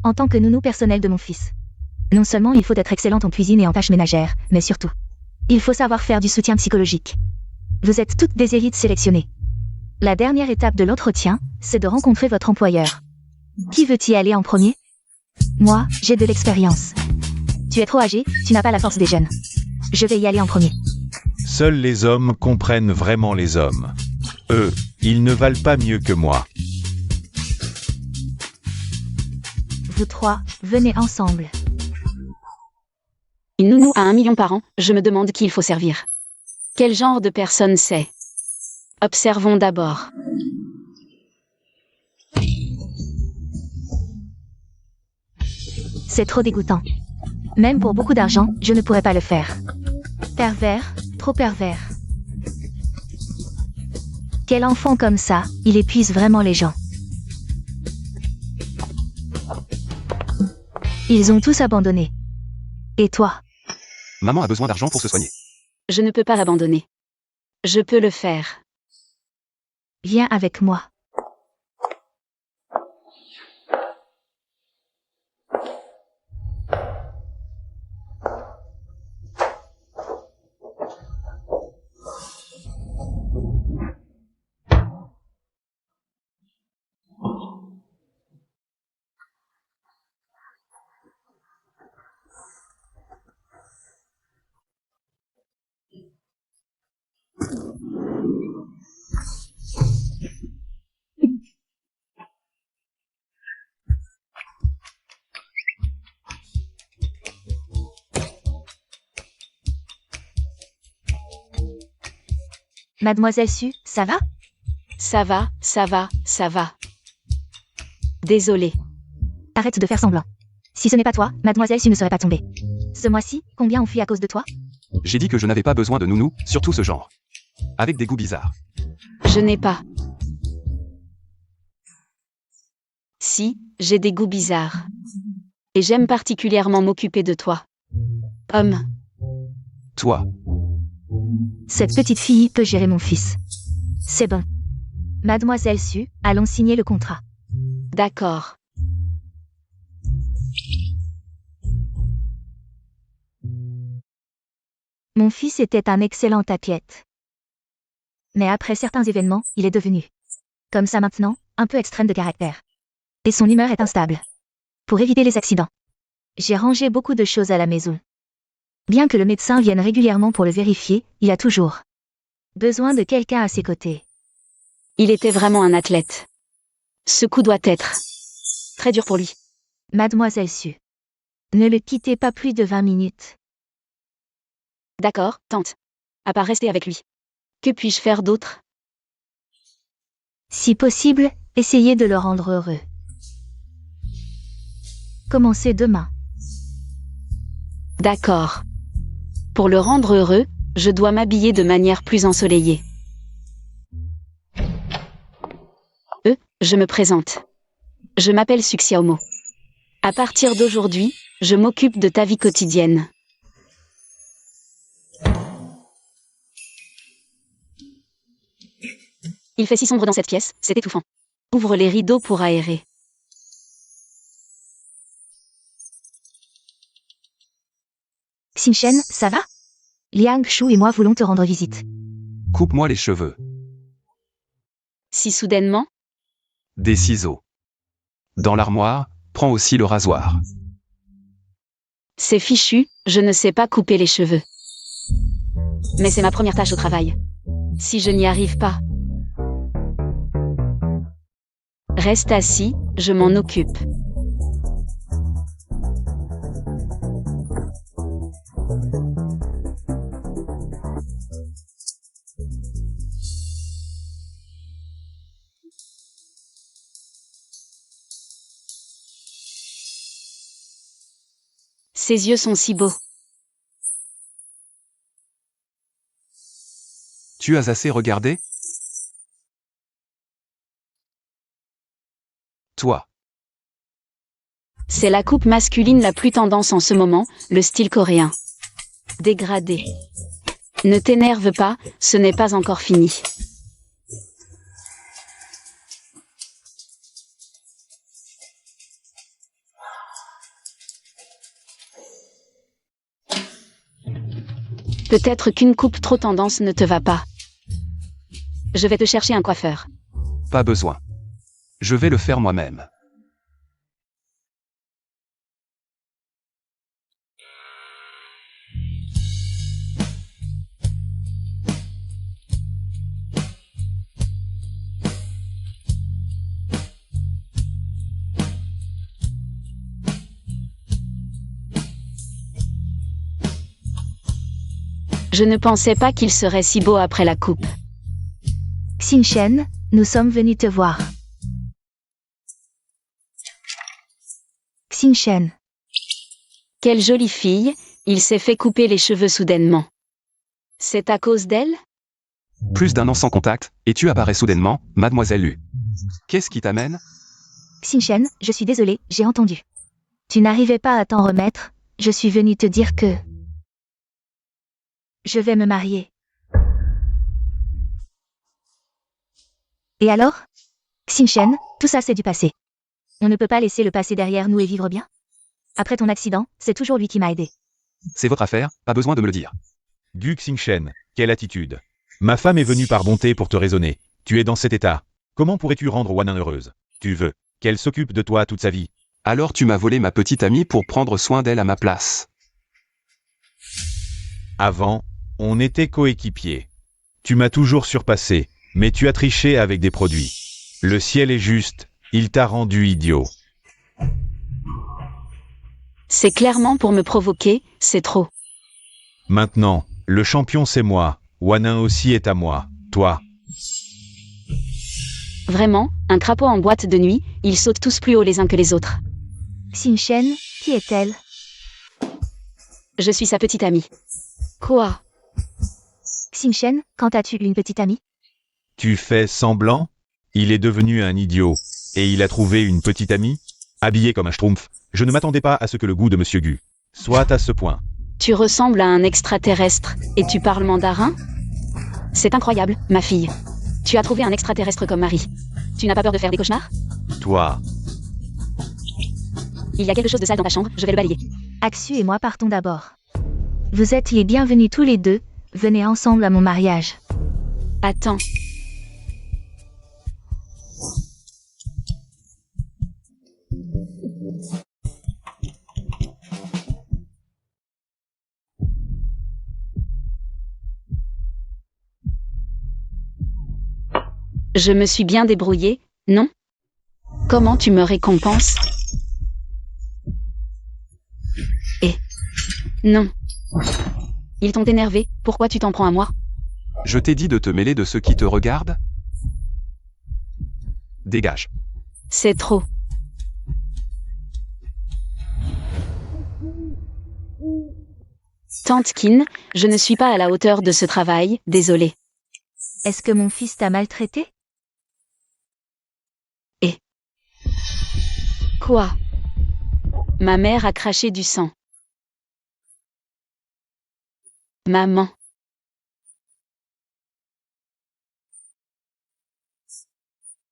en tant que nounou personnelle de mon fils. Non seulement il faut être excellente en cuisine et en tâches ménagères, mais surtout, il faut savoir faire du soutien psychologique. Vous êtes toutes des élites sélectionnées. La dernière étape de l'entretien, c'est de rencontrer votre employeur. Qui veut y aller en premier? Moi, j'ai de l'expérience. Tu es trop âgé, tu n'as pas la force des jeunes. Je vais y aller en premier. Seuls les hommes comprennent vraiment les hommes. Eux, ils ne valent pas mieux que moi. Vous trois, venez ensemble. Une nounou à 1 million par an, je me demande qui il faut servir. Quel genre de personne c'est? Observons d'abord. C'est trop dégoûtant. Même pour beaucoup d'argent, je ne pourrais pas le faire. Pervers, trop pervers. Quel enfant comme ça, il épuise vraiment les gens. Ils ont tous abandonné. Et toi? Maman a besoin d'argent pour se soigner. Je ne peux pas l'abandonner. Je peux le faire. Viens avec moi. Mademoiselle Su, ça va? Ça va, ça va, ça va. Désolée. Arrête de faire semblant. Si ce n'est pas toi, Mademoiselle Su ne serait pas tombée. Ce mois-ci, combien ont fui à cause de toi? J'ai dit que je n'avais pas besoin de nounou, surtout ce genre. Avec des goûts bizarres. Je n'ai pas. Si, j'ai des goûts bizarres. Et j'aime particulièrement m'occuper de toi. Homme. Toi. Cette petite fille peut gérer mon fils. C'est bon. Mademoiselle Su, allons signer le contrat. D'accord. Mon fils était un excellent tapiette. Mais après certains événements, il est devenu, comme ça maintenant, un peu extrême de caractère. Et son humeur est instable. Pour éviter les accidents, j'ai rangé beaucoup de choses à la maison. Bien que le médecin vienne régulièrement pour le vérifier, il a toujours besoin de quelqu'un à ses côtés. Il était vraiment un athlète. Ce coup doit être très dur pour lui. Mademoiselle Su, ne le quittez pas plus de 20 minutes. D'accord, tante. À part rester avec lui. Que puis-je faire d'autre? Si possible, essayez de le rendre heureux. Commencez demain. D'accord. Pour le rendre heureux, je dois m'habiller de manière plus ensoleillée. Je me présente. Je m'appelle Suxiaomo. À partir d'aujourd'hui, je m'occupe de ta vie quotidienne. Il fait si sombre dans cette pièce, c'est étouffant. Ouvre les rideaux pour aérer. Xinchen, ça va? Liang Shu et moi voulons te rendre visite. Coupe-moi les cheveux. Si soudainement? Des ciseaux. Dans l'armoire, prends aussi le rasoir. C'est fichu, je ne sais pas couper les cheveux. Mais c'est ma première tâche au travail. Si je n'y arrive pas. Reste assis, je m'en occupe. Ses yeux sont si beaux. Tu as assez regardé? Toi. C'est la coupe masculine la plus tendance en ce moment, le style coréen. Dégradé. Ne t'énerve pas, ce n'est pas encore fini. Peut-être qu'une coupe trop tendance ne te va pas. Je vais te chercher un coiffeur. Pas besoin. Je vais le faire moi-même. Je ne pensais pas qu'il serait si beau après la coupe. Xingchen, nous sommes venus te voir. Xingchen, Quelle jolie fille, il s'est fait couper les cheveux soudainement. C'est à cause d'elle? Plus d'1 an sans contact, et tu apparais soudainement, mademoiselle Lu. Qu'est-ce qui t'amène? Xingchen, je suis désolée, j'ai entendu. Tu n'arrivais pas à t'en remettre, je suis venue te dire que... Je vais me marier. Et alors? Xingchen, tout ça c'est du passé. On ne peut pas laisser le passé derrière nous et vivre bien. Après ton accident, c'est toujours lui qui m'a aidé. C'est votre affaire, pas besoin de me le dire. Gu Xingchen, quelle attitude. Ma femme est venue par bonté pour te raisonner. Tu es dans cet état. Comment pourrais-tu rendre Wanin heureuse? Tu veux qu'elle s'occupe de toi toute sa vie. Alors tu m'as volé ma petite amie pour prendre soin d'elle à ma place. Avant, on était coéquipiers. Tu m'as toujours surpassé, mais tu as triché avec des produits. Le ciel est juste, il t'a rendu idiot. C'est clairement pour me provoquer, c'est trop. Maintenant, le champion c'est moi. Wanin aussi est à moi. Toi. Vraiment, un crapaud en boîte de nuit, ils sautent tous plus haut les uns que les autres. Xingchen, qui est-elle? Je suis sa petite amie. Quoi? Xingchen, quand as-tu une petite amie? Tu fais semblant? Il est devenu un idiot. Et il a trouvé une petite amie? Habillée comme un schtroumpf. Je ne m'attendais pas à ce que le goût de Monsieur Gu soit à ce point. Tu ressembles à un extraterrestre, et tu parles mandarin? C'est incroyable, ma fille. Tu as trouvé un extraterrestre comme mari. Tu n'as pas peur de faire des cauchemars? Toi. Il y a quelque chose de sale dans ta chambre, je vais le balayer. Axu et moi partons d'abord. Vous êtes les bienvenus tous les deux, venez ensemble à mon mariage. Attends. Je me suis bien débrouillée, non? Comment tu me récompenses? Non. Ils t'ont énervé, pourquoi tu t'en prends à moi? Je t'ai dit de te mêler de ceux qui te regardent? Dégage. C'est trop. Tante Qin, je ne suis pas à la hauteur de ce travail, désolée. Est-ce que mon fils t'a maltraité? Quoi? Ma mère a craché du sang. Maman.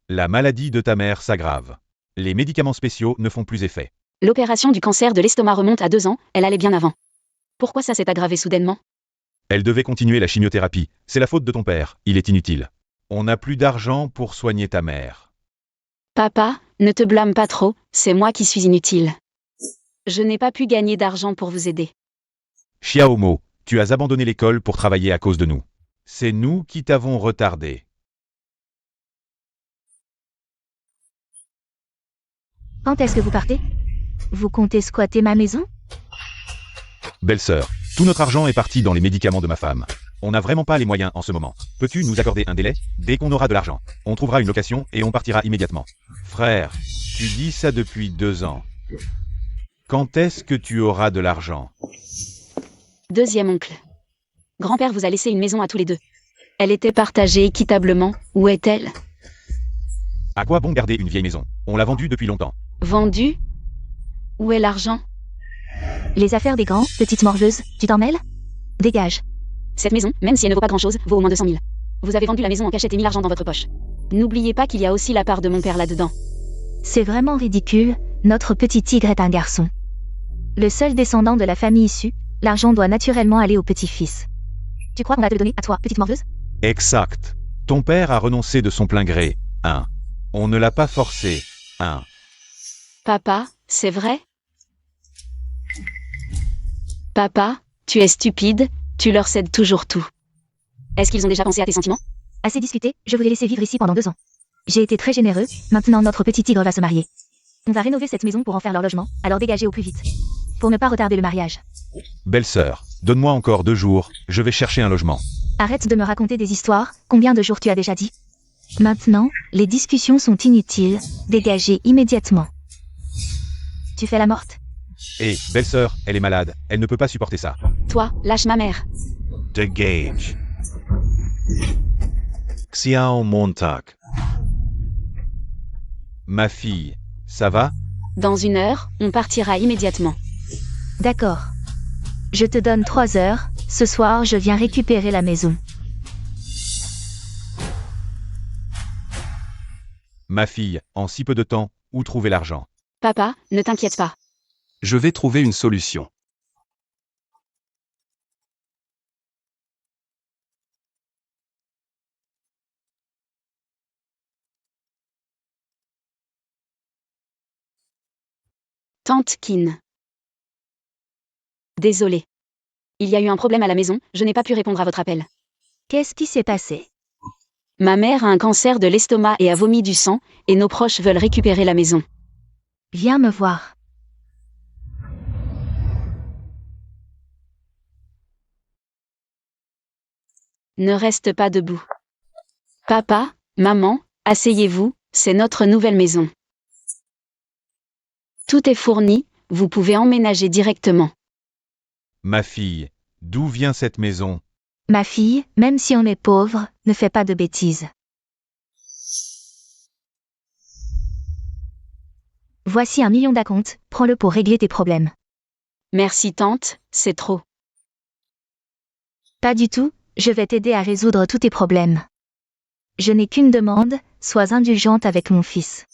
La maladie de ta mère s'aggrave. Les médicaments spéciaux ne font plus effet. L'opération du cancer de l'estomac remonte à 2 ans, elle allait bien avant. Pourquoi ça s'est aggravé soudainement? Elle devait continuer la chimiothérapie. C'est la faute de ton père, il est inutile. On n'a plus d'argent pour soigner ta mère. Papa, ne te blâme pas trop, c'est moi qui suis inutile. Je n'ai pas pu gagner d'argent pour vous aider. Xiaomo, tu as abandonné l'école pour travailler à cause de nous. C'est nous qui t'avons retardé. Quand est-ce que vous partez? Vous comptez squatter ma maison? Belle-sœur, tout notre argent est parti dans les médicaments de ma femme. On n'a vraiment pas les moyens en ce moment. Peux-tu nous accorder un délai? Dès qu'on aura de l'argent, on trouvera une location et on partira immédiatement. Frère, tu dis ça depuis 2 ans. Quand est-ce que tu auras de l'argent? Deuxième oncle. Grand-père vous a laissé une maison à tous les deux. Elle était partagée équitablement, où est-elle? À quoi bon garder une vieille maison? On l'a vendue depuis longtemps. Vendue? Où est l'argent? Les affaires des grands, petite morveuse, tu t'en mêles? Dégage. Cette maison, même si elle ne vaut pas grand-chose, vaut au moins 200 000. Vous avez vendu la maison en cachette et mis l'argent dans votre poche. N'oubliez pas qu'il y a aussi la part de mon père là-dedans. C'est vraiment ridicule, notre petit tigre est un garçon. Le seul descendant de la famille issue, l'argent doit naturellement aller au petit-fils. Tu crois qu'on va te le donner à toi, petite morveuse? Exact. Ton père a renoncé de son plein gré. 1. On ne l'a pas forcé. 1. Papa, c'est vrai? Papa, tu es stupide, tu leur cèdes toujours tout. Est-ce qu'ils ont déjà pensé à tes sentiments? Assez discuté, je voulais laisser vivre ici pendant 2 ans. J'ai été très généreux, maintenant notre petit tigre va se marier. On va rénover cette maison pour en faire leur logement, alors dégagez au plus vite. Pour ne pas retarder le mariage. Belle-sœur, donne-moi encore 2 jours, je vais chercher un logement. Arrête de me raconter des histoires, combien de jours tu as déjà dit? Maintenant, les discussions sont inutiles, dégagez immédiatement. Tu fais la morte? Hé, belle-sœur, elle est malade, elle ne peut pas supporter ça. Toi, lâche ma mère. Dégage. Xiao Montag. Ma fille, ça va? Dans 1 heure, on partira immédiatement. D'accord. Je te donne 3 heures, ce soir je viens récupérer la maison. Ma fille, en si peu de temps, où trouver l'argent? Papa, ne t'inquiète pas. Je vais trouver une solution. Tante Kin. Désolée. Il y a eu un problème à la maison, je n'ai pas pu répondre à votre appel. Qu'est-ce qui s'est passé? Ma mère a un cancer de l'estomac et a vomi du sang, et nos proches veulent récupérer la maison. Viens me voir. Ne reste pas debout. Papa, maman, asseyez-vous, c'est notre nouvelle maison. Tout est fourni, vous pouvez emménager directement. Ma fille, d'où vient cette maison? Ma fille, même si on est pauvre, ne fais pas de bêtises. Voici 1 million d'acomptes, prends-le pour régler tes problèmes. Merci tante, c'est trop. Pas du tout, je vais t'aider à résoudre tous tes problèmes. Je n'ai qu'une demande, sois indulgente avec mon fils.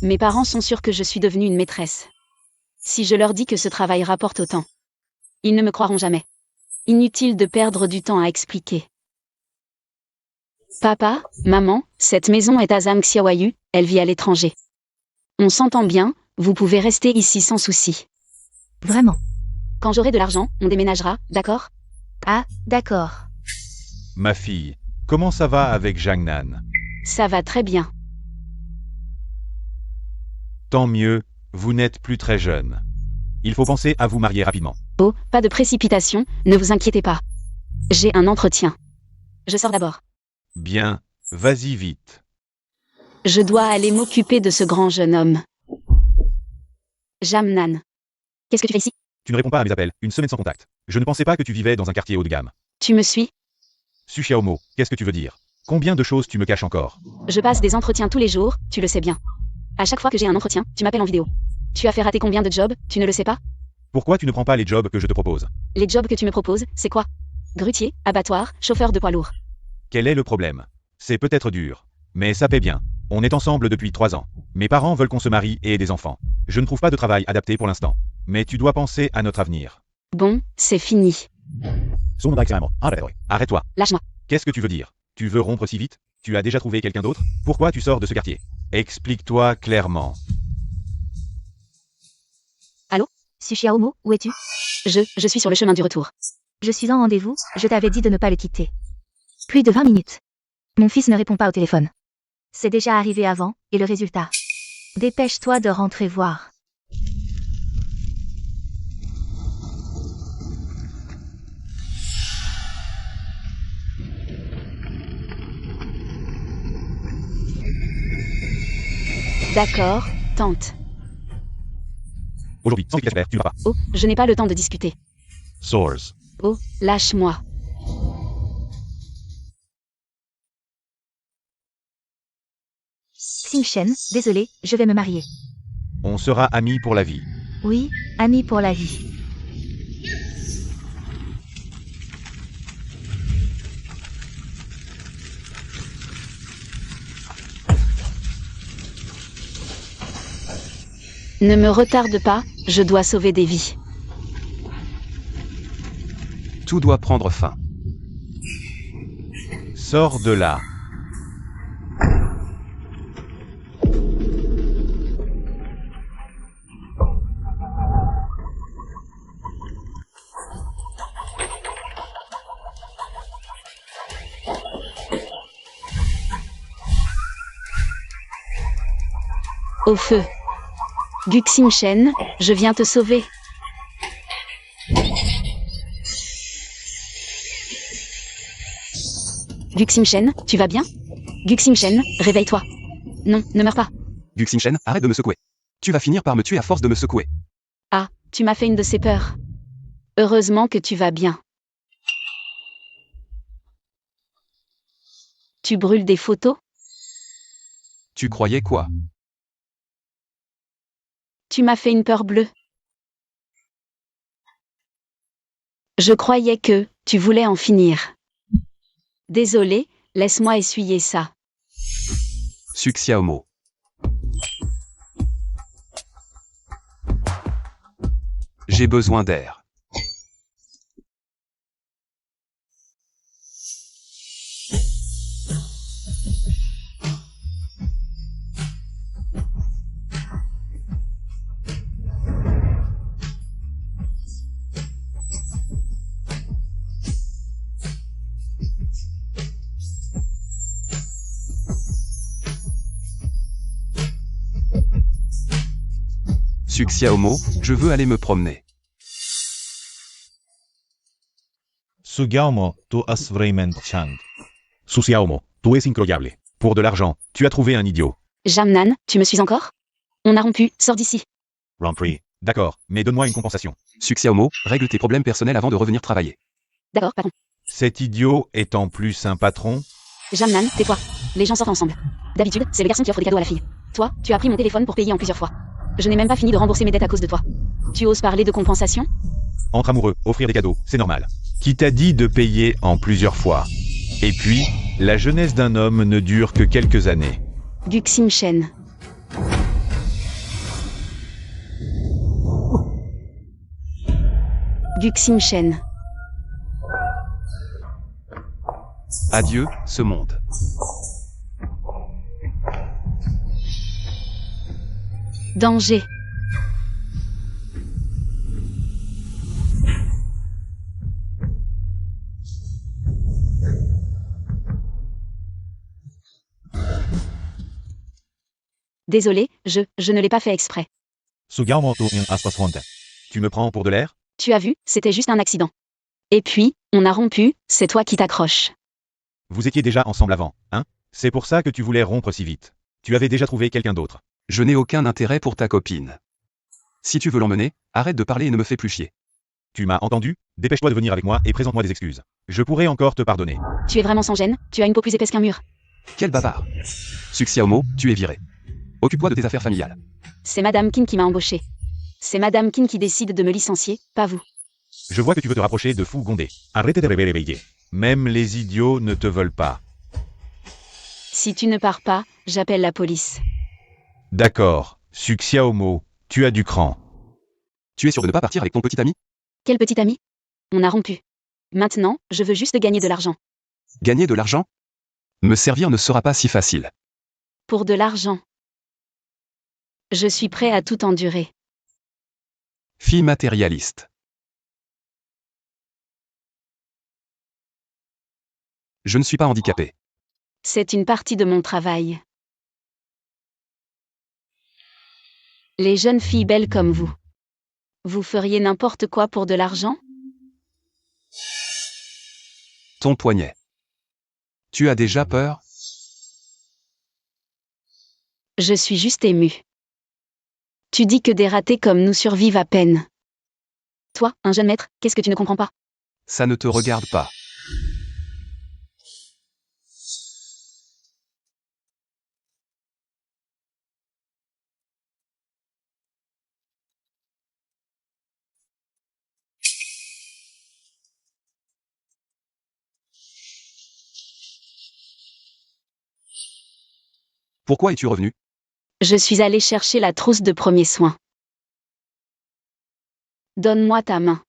Mes parents sont sûrs que je suis devenue une maîtresse. Si je leur dis que ce travail rapporte autant, ils ne me croiront jamais. Inutile de perdre du temps à expliquer. Papa, maman, cette maison est à Zhang Xiaoyu, elle vit à l'étranger. On s'entend bien, vous pouvez rester ici sans souci. Vraiment. Quand j'aurai de l'argent, on déménagera, d'accord? Ah, d'accord. Ma fille, comment ça va avec Zhang Nan? Ça va très bien. Tant mieux, vous n'êtes plus très jeune. Il faut penser à vous marier rapidement. Oh, pas de précipitation, ne vous inquiétez pas. J'ai un entretien. Je sors d'abord. Bien, vas-y vite. Je dois aller m'occuper de ce grand jeune homme. Jamnan. Qu'est-ce que tu fais ici? Tu ne réponds pas à mes appels, 1 semaine sans contact. Je ne pensais pas que tu vivais dans un quartier haut de gamme. Tu me suis? Su Xiaomo, qu'est-ce que tu veux dire? Combien de choses tu me caches encore? Je passe des entretiens tous les jours, tu le sais bien. À chaque fois que j'ai un entretien, tu m'appelles en vidéo. Tu as fait rater combien de jobs, tu ne le sais pas? Pourquoi tu ne prends pas les jobs que je te propose? Les jobs que tu me proposes, c'est quoi? Grutier, abattoir, chauffeur de poids lourd. Quel est le problème? C'est peut-être dur, mais ça paie bien. On est ensemble depuis 3 ans. Mes parents veulent qu'on se marie et ait des enfants. Je ne trouve pas de travail adapté pour l'instant. Mais tu dois penser à notre avenir. Bon, c'est fini. Arrête-toi. Lâche-moi. Qu'est-ce que tu veux dire? Tu veux rompre si vite? Tu as déjà trouvé quelqu'un d'autre? Pourquoi tu sors de ce quartier? Explique-toi clairement. Su Xiaomo, où es-tu? Je suis sur le chemin du retour. Je suis en rendez-vous, je t'avais dit de ne pas le quitter. Plus de 20 minutes. Mon fils ne répond pas au téléphone. C'est déjà arrivé avant, et le résultat? Dépêche-toi de rentrer voir. D'accord, tante. Aujourd'hui, sans équipage, tu ne vas pas. Oh, je n'ai pas le temps de discuter. Source. Oh, lâche-moi. Xing Shen, désolé, je vais me marier. On sera amis pour la vie. Oui, amis pour la vie. Ne me retarde pas, je dois sauver des vies. Tout doit prendre fin. Sors de là. Au feu. Guxing Shen, je viens te sauver. Guxing Shen, tu vas bien? Guxing Shen, réveille-toi. Non, ne meurs pas. Guxing Shen, arrête de me secouer. Tu vas finir par me tuer à force de me secouer. Ah, tu m'as fait une de ces peurs. Heureusement que tu vas bien. Tu brûles des photos? Tu croyais quoi? Tu m'as fait une peur bleue. Je croyais que tu voulais en finir. Désolé, laisse-moi essuyer ça. Suxiaomo. J'ai besoin d'air. Suxiaomo, je veux aller me promener. Sugiaomo, tu es vraiment chang. Suxiaomo, tu es incroyable. Pour de l'argent, tu as trouvé un idiot. Jamnan, tu me suis encore? On a rompu, sors d'ici. Rampri. D'accord, mais donne-moi une compensation. Suxiaomo, règle tes problèmes personnels avant de revenir travailler. D'accord, patron. Cet idiot est en plus un patron. Jamnan, tais-toi. Les gens sortent ensemble. D'habitude, c'est le garçon qui offre des cadeaux à la fille. Toi, tu as pris mon téléphone pour payer en plusieurs fois. Je n'ai même pas fini de rembourser mes dettes à cause de toi. Tu oses parler de compensation? Entre amoureux, offrir des cadeaux, c'est normal. Qui t'a dit de payer en plusieurs fois? Et puis, la jeunesse d'un homme ne dure que quelques années. Guxing Shen. Guxing Shen. Adieu, ce monde. Danger. Désolé, je ne l'ai pas fait exprès. Sugiaomo, tu es aspas honte. Tu me prends pour de l'air? Tu as vu, c'était juste un accident. Et puis, on a rompu, c'est toi qui t'accroches. Vous étiez déjà ensemble avant, hein? C'est pour ça que tu voulais rompre si vite. Tu avais déjà trouvé quelqu'un d'autre. Je n'ai aucun intérêt pour ta copine. Si tu veux l'emmener, arrête de parler et ne me fais plus chier. Tu m'as entendu? Dépêche-toi de venir avec moi et présente-moi des excuses. Je pourrais encore te pardonner. Tu es vraiment sans gêne, tu as une peau plus épaisse qu'un mur. Quel bavard. Suxiaomo, tu es viré. Occupe-toi de tes affaires familiales. C'est Madame Kin qui m'a embauché. C'est Madame Kin qui décide de me licencier, pas vous. Je vois que tu veux te rapprocher de Fu Gondé. Arrête de réveiller. Même les idiots ne te veulent pas. Si tu ne pars pas, j'appelle la police. D'accord, Suxiaomo, tu as du cran. Tu es sûr de ne pas partir avec ton petit ami? Quel petit ami? On a rompu. Maintenant, je veux juste gagner de l'argent. Gagner de l'argent? Me servir ne sera pas si facile. Pour de l'argent. Je suis prêt à tout endurer. Fille matérialiste. Je ne suis pas handicapé. C'est une partie de mon travail. Les jeunes filles belles comme vous. Vous feriez n'importe quoi pour de l'argent? Ton poignet. Tu as déjà peur? Je suis juste émue. Tu dis que des ratés comme nous survivent à peine. Toi, un jeune maître, qu'est-ce que tu ne comprends pas? Ça ne te regarde pas. Pourquoi es-tu revenu? Je suis allée chercher la trousse de premiers soins. Donne-moi ta main.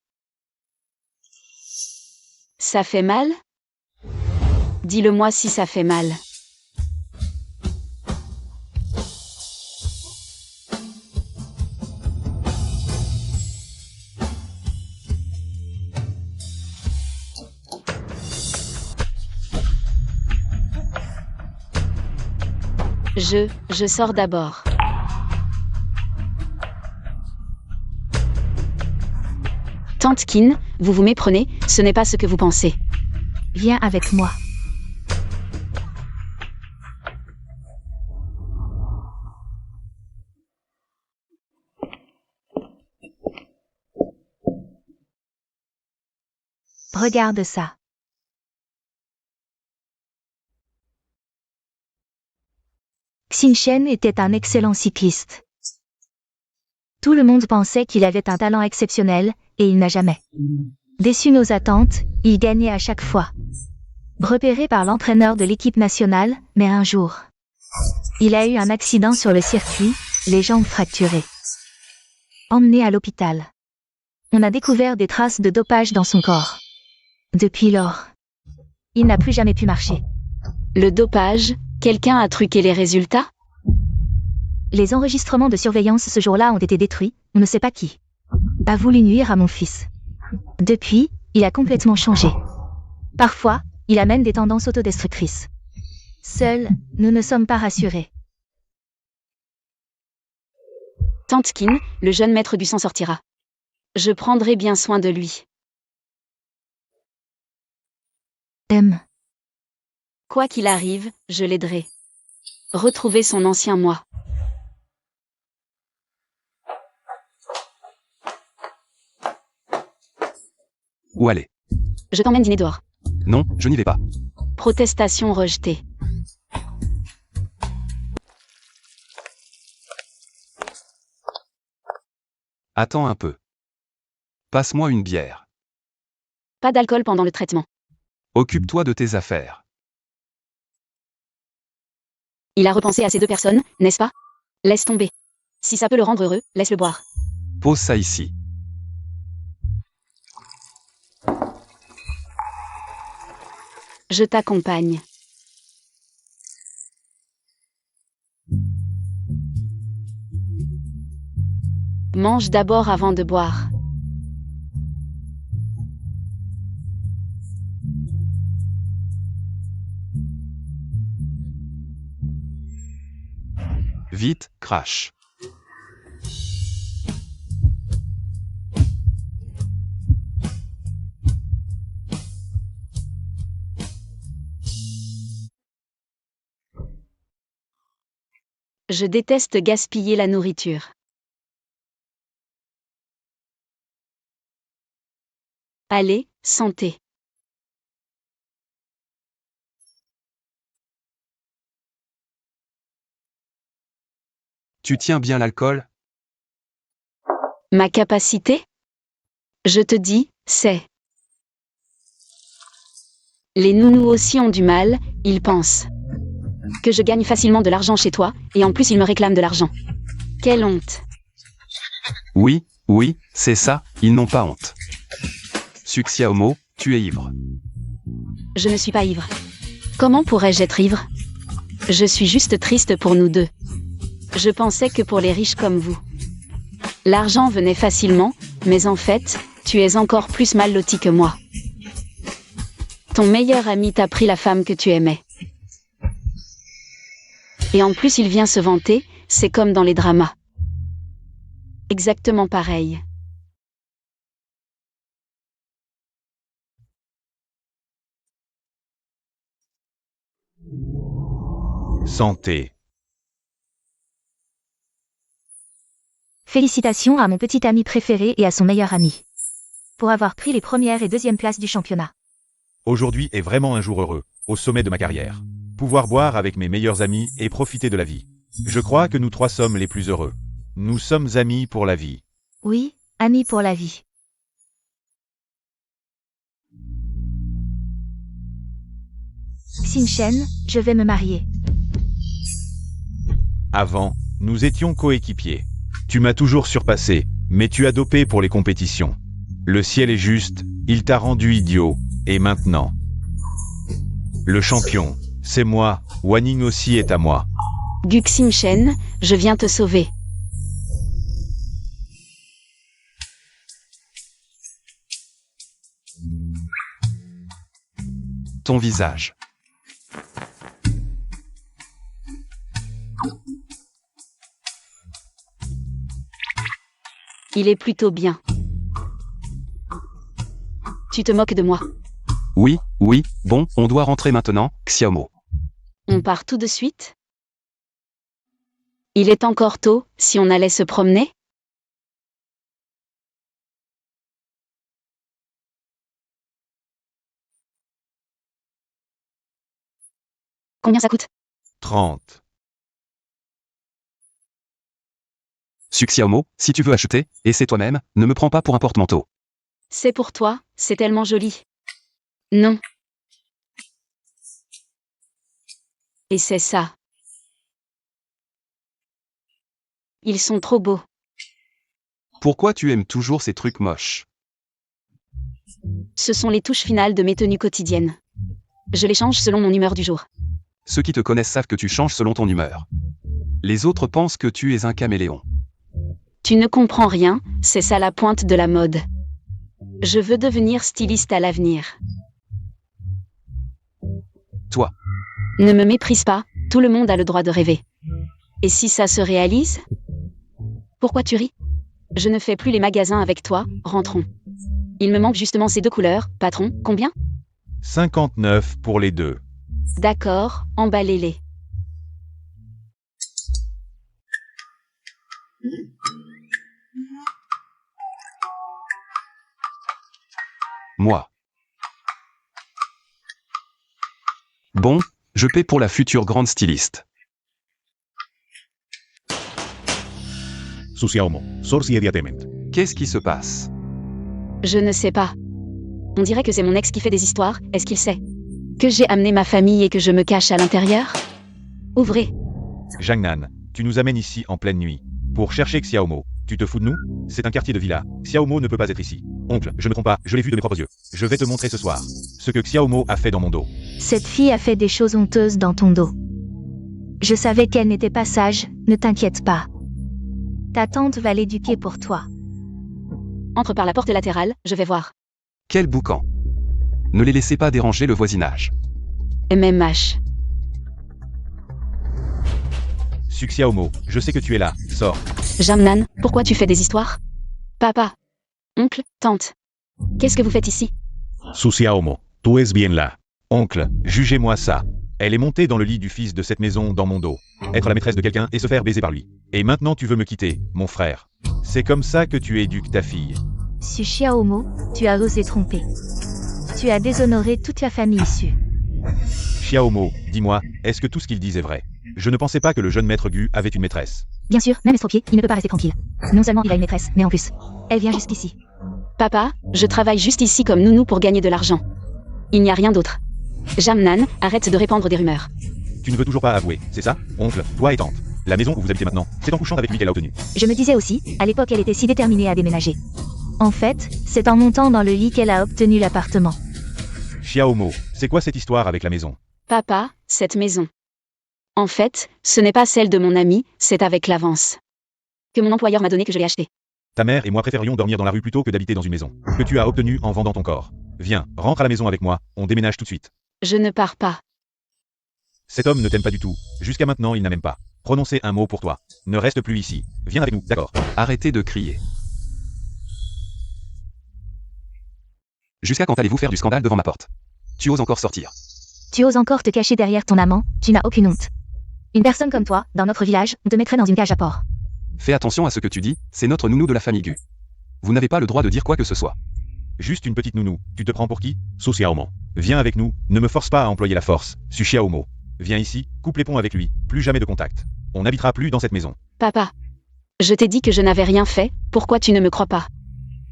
Ça fait mal? Dis-le-moi si ça fait mal. Je sors d'abord. Tante Kin, vous vous méprenez, ce n'est pas ce que vous pensez. Viens avec moi. Regarde ça. Xinchen était un excellent cycliste. Tout le monde pensait qu'il avait un talent exceptionnel, et il n'a jamais déçu nos attentes, il gagnait à chaque fois. Repéré par l'entraîneur de l'équipe nationale, mais un jour, il a eu un accident sur le circuit, les jambes fracturées. Emmené à l'hôpital. On a découvert des traces de dopage dans son corps. Depuis lors, il n'a plus jamais pu marcher. Le dopage, quelqu'un a truqué les résultats? Les enregistrements de surveillance ce jour-là ont été détruits, on ne sait pas qui a voulu nuire à mon fils. Depuis, il a complètement changé. Parfois, il amène des tendances autodestructrices. Seuls, nous ne sommes pas rassurés. Tante Kin, le jeune maître du sang sortira. Je prendrai bien soin de lui. Quoi qu'il arrive, je l'aiderai. Retrouver son ancien moi. Où aller? Je t'emmène dîner dehors. Non, je n'y vais pas. Protestation rejetée. Attends un peu. Passe-moi une bière. Pas d'alcool pendant le traitement. Occupe-toi de tes affaires. Il a repensé à ces deux personnes, n'est-ce pas? Laisse tomber. Si ça peut le rendre heureux, laisse-le boire. Pose ça ici. Je t'accompagne. Mange d'abord avant de boire. Vite, crache. Je déteste gaspiller la nourriture. Allez, santé. Tu tiens bien l'alcool? Ma capacité? Je te dis, c'est... Les nounous aussi ont du mal, ils pensent que je gagne facilement de l'argent chez toi, et en plus ils me réclament de l'argent. Quelle honte. Oui, c'est ça, ils n'ont pas honte. Suxia Homo, tu es ivre. Je ne suis pas ivre. Comment pourrais-je être ivre? Je suis juste triste pour nous deux. Je pensais que pour les riches comme vous, l'argent venait facilement, mais en fait, tu es encore plus mal loti que moi. Ton meilleur ami t'a pris la femme que tu aimais. Et en plus il vient se vanter, c'est comme dans les dramas. Exactement pareil. Santé. Félicitations à mon petit ami préféré et à son meilleur ami. Pour avoir pris les premières et deuxièmes places du championnat. Aujourd'hui est vraiment un jour heureux, au sommet de ma carrière. Pouvoir boire avec mes meilleurs amis et profiter de la vie. Je crois que nous trois sommes les plus heureux. Nous sommes amis pour la vie. Oui, amis pour la vie. Xinchen, je vais me marier. Avant, nous étions coéquipiers. Tu m'as toujours surpassé, mais tu as dopé pour les compétitions. Le ciel est juste, il t'a rendu idiot, Et maintenant? Le champion, c'est moi, Wanning aussi est à moi. Guxing Shen, je viens te sauver. Ton visage. Il est plutôt bien. Tu te moques de moi. Oui, oui, bon, on doit rentrer maintenant, Xiaomo. On part tout de suite? Il est encore tôt, si on allait se promener? Combien ça coûte? 30. Xiaomo, si tu veux acheter, et c'est toi-même, ne me prends pas pour un porte-manteau. C'est pour toi, c'est tellement joli. Non. Et c'est ça. Ils sont trop beaux. Pourquoi tu aimes toujours ces trucs moches? Ce sont les touches finales de mes tenues quotidiennes. Je les change selon mon humeur du jour. Ceux qui te connaissent savent que tu changes selon ton humeur. Les autres pensent que tu es un caméléon. Tu ne comprends rien, c'est ça la pointe de la mode. Je veux devenir styliste à l'avenir. Toi. Ne me méprise pas, tout le monde a le droit de rêver. Et si ça se réalise? Pourquoi tu ris? Je ne fais plus les magasins avec toi, rentrons. Il me manque justement ces deux couleurs, patron, combien? 59 pour les deux. D'accord, emballez-les. Moi. Bon, je paie pour la future grande styliste. Xiaomo, sorsi immediatement. Qu'est-ce qui se passe? Je ne sais pas. On dirait que c'est mon ex qui fait des histoires, est-ce qu'il sait? Que j'ai amené ma famille et que je me cache à l'intérieur? Ouvrez. Jangnan, tu nous amènes ici en pleine nuit. Pour chercher Xiaomo. Tu te fous de nous? C'est un quartier de villa. Xiaomo ne peut pas être ici. Oncle, je ne me trompe pas, je l'ai vu de mes propres yeux. Je vais te montrer ce soir ce que Xiaomo a fait dans mon dos. Cette fille a fait des choses honteuses dans ton dos. Je savais qu'elle n'était pas sage, ne t'inquiète pas. Ta tante va l'éduquer pour toi. Entre par la porte latérale, je vais voir. Quel boucan! Ne les laissez pas déranger le voisinage. MMH. Xiaomo, je sais que tu es là, sors. Jamnan, pourquoi tu fais des histoires? Papa. Oncle, tante. Qu'est-ce que vous faites ici? Xiaomo, tu es bien là. Oncle, jugez-moi ça. Elle est montée dans le lit du fils de cette maison dans mon dos. Être la maîtresse de quelqu'un et se faire baiser par lui. Et maintenant tu veux me quitter, mon frère. C'est comme ça que tu éduques ta fille. Xiaomo, tu as osé tromper. Tu as déshonoré toute la famille issue. Xiaomo, dis-moi, est-ce que tout ce qu'il dit est vrai? Je ne pensais pas que le jeune maître Gu avait une maîtresse. Bien sûr, même estropié, il ne peut pas rester tranquille. Non seulement il a une maîtresse, mais en plus, elle vient jusqu'ici. Papa, je travaille juste ici comme nounou pour gagner de l'argent. Il n'y a rien d'autre. Jamnan, arrête de répandre des rumeurs. Tu ne veux toujours pas avouer, c'est ça? Oncle, toi et tante. La maison où vous habitez maintenant, c'est en couchant avec lui qu'elle a obtenu. Je me disais aussi, à l'époque elle était si déterminée à déménager. En fait, c'est en montant dans le lit qu'elle a obtenu l'appartement. Xiaomo, c'est quoi cette histoire avec la maison? Papa, cette maison. En fait, ce n'est pas celle de mon ami, c'est avec l'avance que mon employeur m'a donné que je l'ai acheté. Ta mère et moi préférions dormir dans la rue plutôt que d'habiter dans une maison que tu as obtenue en vendant ton corps. Viens, rentre à la maison avec moi, on déménage tout de suite. Je ne pars pas. Cet homme ne t'aime pas du tout. Jusqu'à maintenant, il n'a même pas prononcé un mot pour toi. Ne reste plus ici. Viens avec nous, d'accord? Arrêtez de crier. Jusqu'à quand allez-vous faire du scandale devant ma porte? Tu oses encore sortir? Tu oses encore te cacher derrière ton amant, tu n'as aucune honte. Une personne comme toi, dans notre village, on te mettrait dans une cage à porc. Fais attention à ce que tu dis, c'est notre nounou de la famille Gu. Vous n'avez pas le droit de dire quoi que ce soit. Juste une petite nounou, tu te prends pour qui? Xiaomo. Viens avec nous, ne me force pas à employer la force. Xiaomo. Viens ici, coupe les ponts avec lui, plus jamais de contact. On n'habitera plus dans cette maison. Papa. Je t'ai dit que je n'avais rien fait, pourquoi tu ne me crois pas?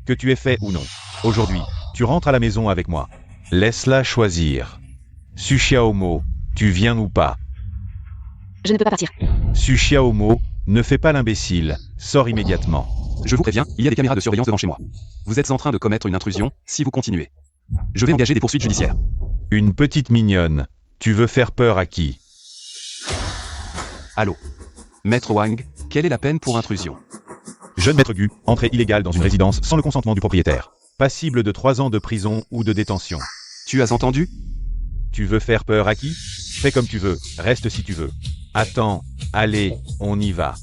Que tu aies fait ou non. Aujourd'hui, tu rentres à la maison avec moi. Laisse-la choisir. Xiaomo, tu viens ou pas? Je ne peux pas partir. Xiaomo, ne fais pas l'imbécile, sors immédiatement. Je vous préviens, il y a des caméras de surveillance devant chez moi. Vous êtes en train de commettre une intrusion, si vous continuez. Je vais engager des poursuites judiciaires. Une petite mignonne. Tu veux faire peur à qui? Allô. Maître Wang, quelle est la peine pour intrusion? Jeune maître Gu, entrée illégale dans une résidence sans le consentement du propriétaire. Passible de 3 ans de prison ou de détention. Tu as entendu? Tu veux faire peur à qui? Fais comme tu veux, reste si tu veux. Attends, allez, on y va.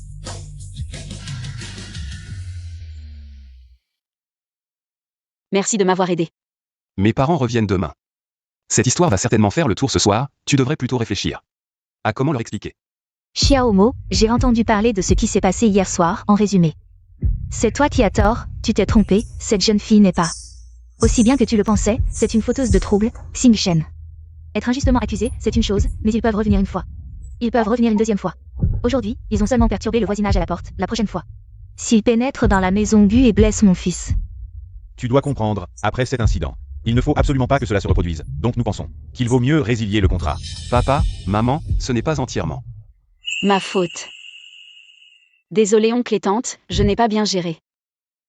Merci de m'avoir aidé. Mes parents reviennent demain. Cette histoire va certainement faire le tour ce soir, tu devrais plutôt réfléchir à comment leur expliquer. Xiaomo, j'ai entendu parler de ce qui s'est passé hier soir, en résumé. C'est toi qui as tort, tu t'es trompé, cette jeune fille n'est pas. Aussi bien que tu le pensais, c'est une fauteuse de troubles, Xing Shen. Être injustement accusé, c'est une chose, mais ils peuvent revenir une fois. Ils peuvent revenir une deuxième fois. Aujourd'hui, ils ont seulement perturbé le voisinage à la porte, la prochaine fois. S'ils pénètrent dans la maison Gu et blessent mon fils. Tu dois comprendre, après cet incident, il ne faut absolument pas que cela se reproduise, donc nous pensons qu'il vaut mieux résilier le contrat. Papa, maman, ce n'est pas entièrement Ma faute. Désolé oncle et tante, je n'ai pas bien géré.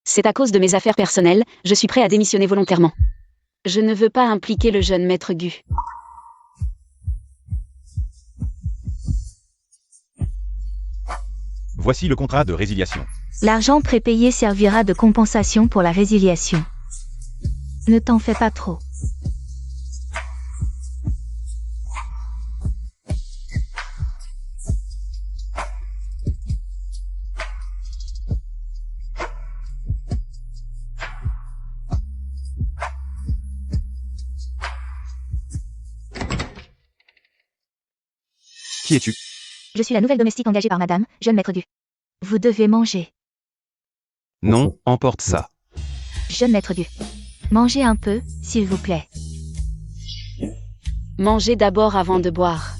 C'est à cause de mes affaires personnelles, je suis prêt à démissionner volontairement. Je ne veux pas impliquer le jeune maître Gu. Voici le contrat de résiliation. L'argent prépayé servira de compensation pour la résiliation. Ne t'en fais pas trop. Qui es-tu? Je suis la nouvelle domestique engagée par madame, jeune maître Gu. Vous devez manger. Non, emporte ça. Jeune maître Gu. Mangez un peu, s'il vous plaît. Mangez d'abord avant de boire.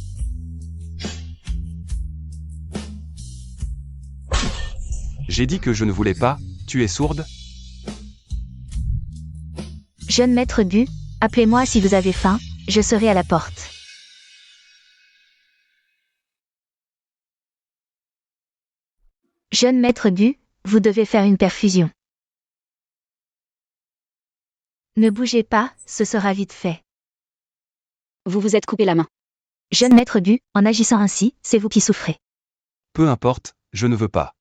J'ai dit que je ne voulais pas, tu es sourde? Jeune maître Gu, appelez-moi si vous avez faim, je serai à la porte. Jeune maître Gu, vous devez faire une perfusion. Ne bougez pas, ce sera vite fait. Vous vous êtes coupé la main. Jeune maître Gu, en agissant ainsi, c'est vous qui souffrez. Peu importe, je ne veux pas.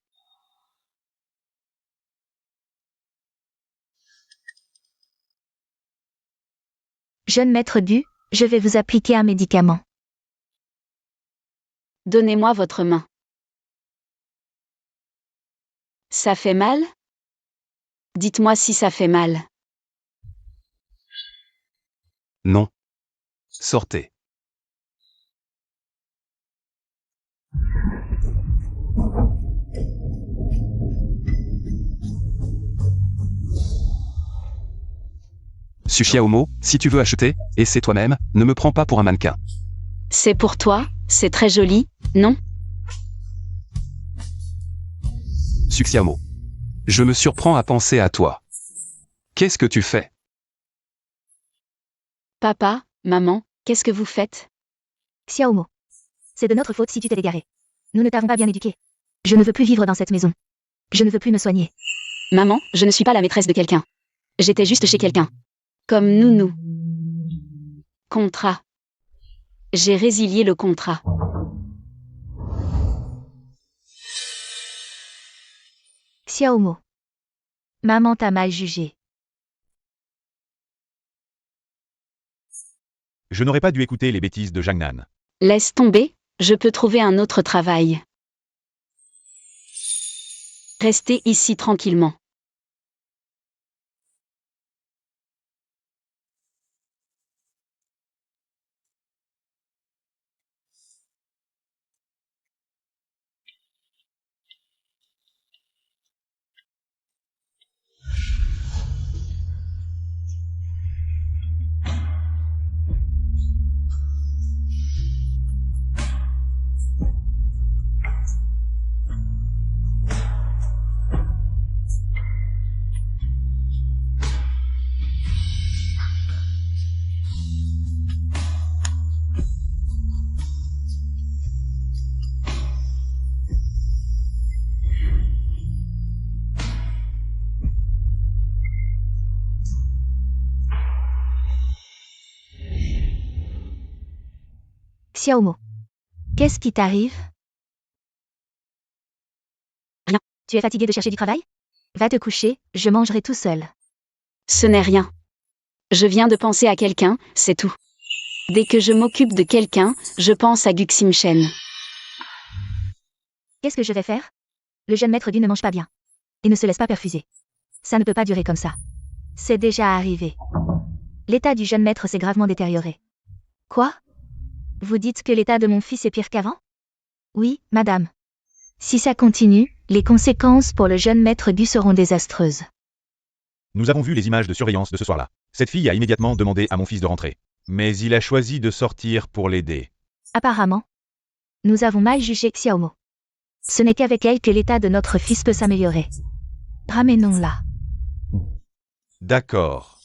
Jeune maître Gu, je vais vous appliquer un médicament. Donnez-moi votre main. Ça fait mal? Dites-moi si ça fait mal. Non. Sortez. Su Xiaomo, si tu veux acheter, et c'est toi-même, ne me prends pas pour un mannequin. C'est pour toi, c'est très joli, non? Su Xiaomo. Je me surprends à penser à toi. Qu'est-ce que tu fais? Papa, maman, qu'est-ce que vous faites? Xiaomo. C'est de notre faute si tu t'es égaré. Nous ne t'avons pas bien éduqué. Je ne veux plus vivre dans cette maison. Je ne veux plus me soigner. Maman, je ne suis pas la maîtresse de quelqu'un. J'étais juste chez quelqu'un. Comme nounou. Contrat. J'ai résilié le contrat. Xiaomo. Maman t'a mal jugé. Je n'aurais pas dû écouter les bêtises de Jang Nan. Laisse tomber, je peux trouver un autre travail. Restez ici tranquillement. Xiaomo. Qu'est-ce qui t'arrive? Rien. Tu es fatigué de chercher du travail? Va te coucher, je mangerai tout seul. Ce n'est rien. Je viens de penser à quelqu'un, c'est tout. Dès que je m'occupe de quelqu'un, je pense à Guxim Shen. Qu'est-ce que je vais faire? Le jeune maître Gu ne mange pas bien. Et ne se laisse pas perfuser. Ça ne peut pas durer comme ça. C'est déjà arrivé. L'état du jeune maître s'est gravement détérioré. Quoi? Vous dites que l'état de mon fils est pire qu'avant? Oui, madame. Si ça continue, les conséquences pour le jeune maître Gu seront désastreuses. Nous avons vu les images de surveillance de ce soir-là. Cette fille a immédiatement demandé à mon fils de rentrer. Mais il a choisi de sortir pour l'aider. Apparemment, nous avons mal jugé Xiaomo. Ce n'est qu'avec elle que l'état de notre fils peut s'améliorer. Ramenons-la. D'accord.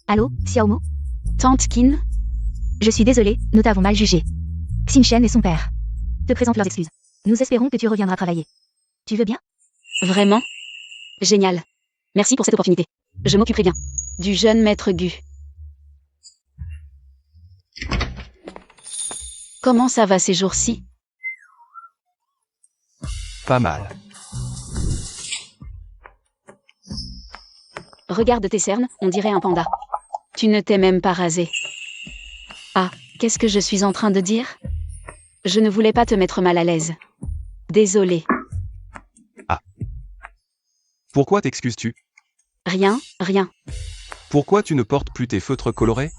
Allô, Xiaomo? Tante Qin? Je suis désolée, nous t'avons mal jugé. Xin Shen et son père te présentent leurs excuses. Nous espérons que tu reviendras travailler. Tu veux bien? Vraiment? Génial. Merci pour cette opportunité. Je m'occuperai bien du jeune maître Gu. Comment ça va ces jours-ci? Pas mal. Regarde tes cernes, on dirait un panda. Tu ne t'es même pas rasé. Ah, qu'est-ce que je suis en train de dire? Je ne voulais pas te mettre mal à l'aise. Désolée. Pourquoi t'excuses-tu? Rien, rien. Pourquoi tu ne portes plus tes feutres colorés?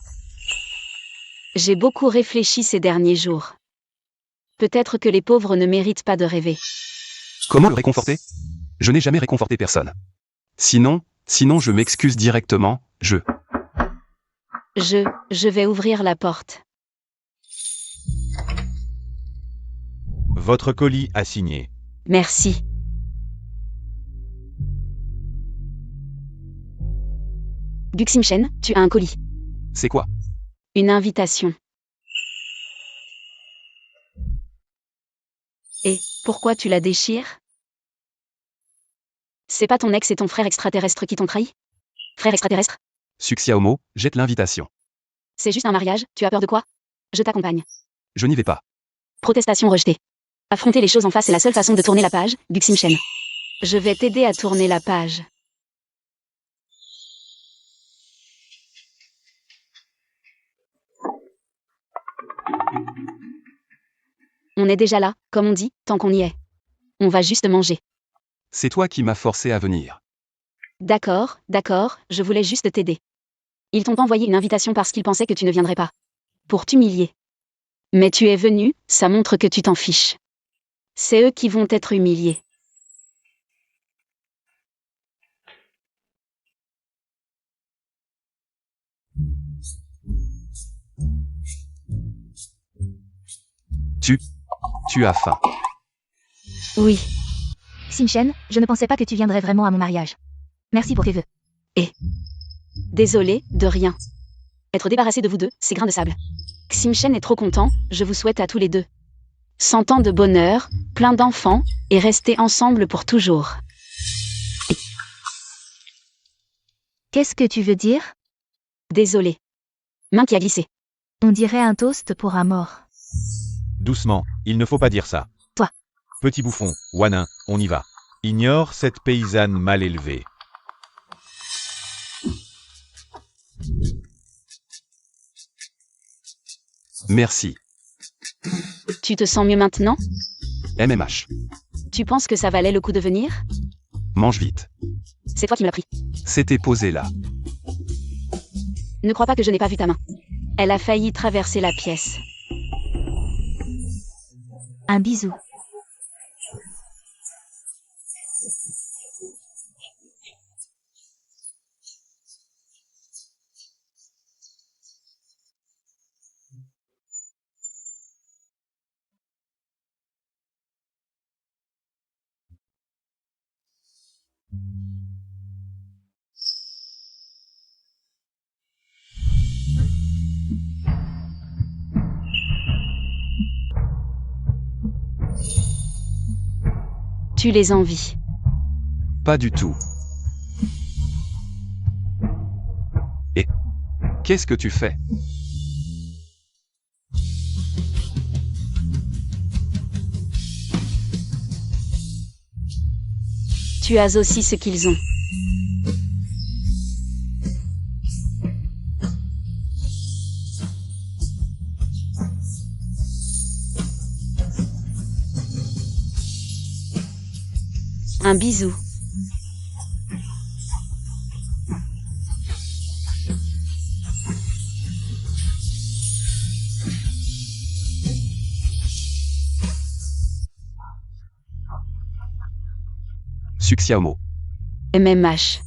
J'ai beaucoup réfléchi ces derniers jours. Peut-être que les pauvres ne méritent pas de rêver. Comment le réconforter? Je n'ai jamais réconforté personne. Sinon je m'excuse directement, Je vais ouvrir la porte. Votre colis a signé. Merci. Guxim Shen, tu as un colis. C'est quoi? Une invitation. Et pourquoi tu la déchires? C'est pas ton ex et ton frère extraterrestre qui t'ont trahi? Frère extraterrestre? Xiaomo, jette l'invitation. C'est juste un mariage, tu as peur de quoi? Je t'accompagne. Je n'y vais pas. Protestation rejetée. Affronter les choses en face est la seule façon de tourner la page, Guxim Shen. Je vais t'aider à tourner la page. On est déjà là, comme on dit, tant qu'on y est. On va juste manger. C'est toi qui m'as forcé à venir. D'accord, je voulais juste t'aider. Ils t'ont envoyé une invitation parce qu'ils pensaient que tu ne viendrais pas. Pour t'humilier. Mais tu es venu, ça montre que tu t'en fiches. C'est eux qui vont être humiliés. Tu as faim. Oui. Xin Shen, je ne pensais pas que tu viendrais vraiment à mon mariage. Merci pour tes vœux. Désolé, de rien. Être débarrassé de vous deux, c'est grain de sable. Xin Shen est trop content, je vous souhaite à tous les deux 100 ans de bonheur, plein d'enfants, et rester ensemble pour toujours. Qu'est-ce que tu veux dire? Désolé. Main qui a glissé. On dirait un toast pour un mort. Doucement, il ne faut pas dire ça. Toi. Petit bouffon, Wanin, on y va. Ignore cette paysanne mal élevée. Merci. Tu te sens mieux maintenant? MMH. Tu penses que ça valait le coup de venir? Mange vite. C'est toi qui me l'as pris. C'était posé là. Ne crois pas que je n'ai pas vu ta main. Elle a failli traverser la pièce. Un bisou. Tu les envies. Pas du tout. Qu'est-ce que tu fais? Tu as aussi ce qu'ils ont. Un bisou. Succès homo. MMH.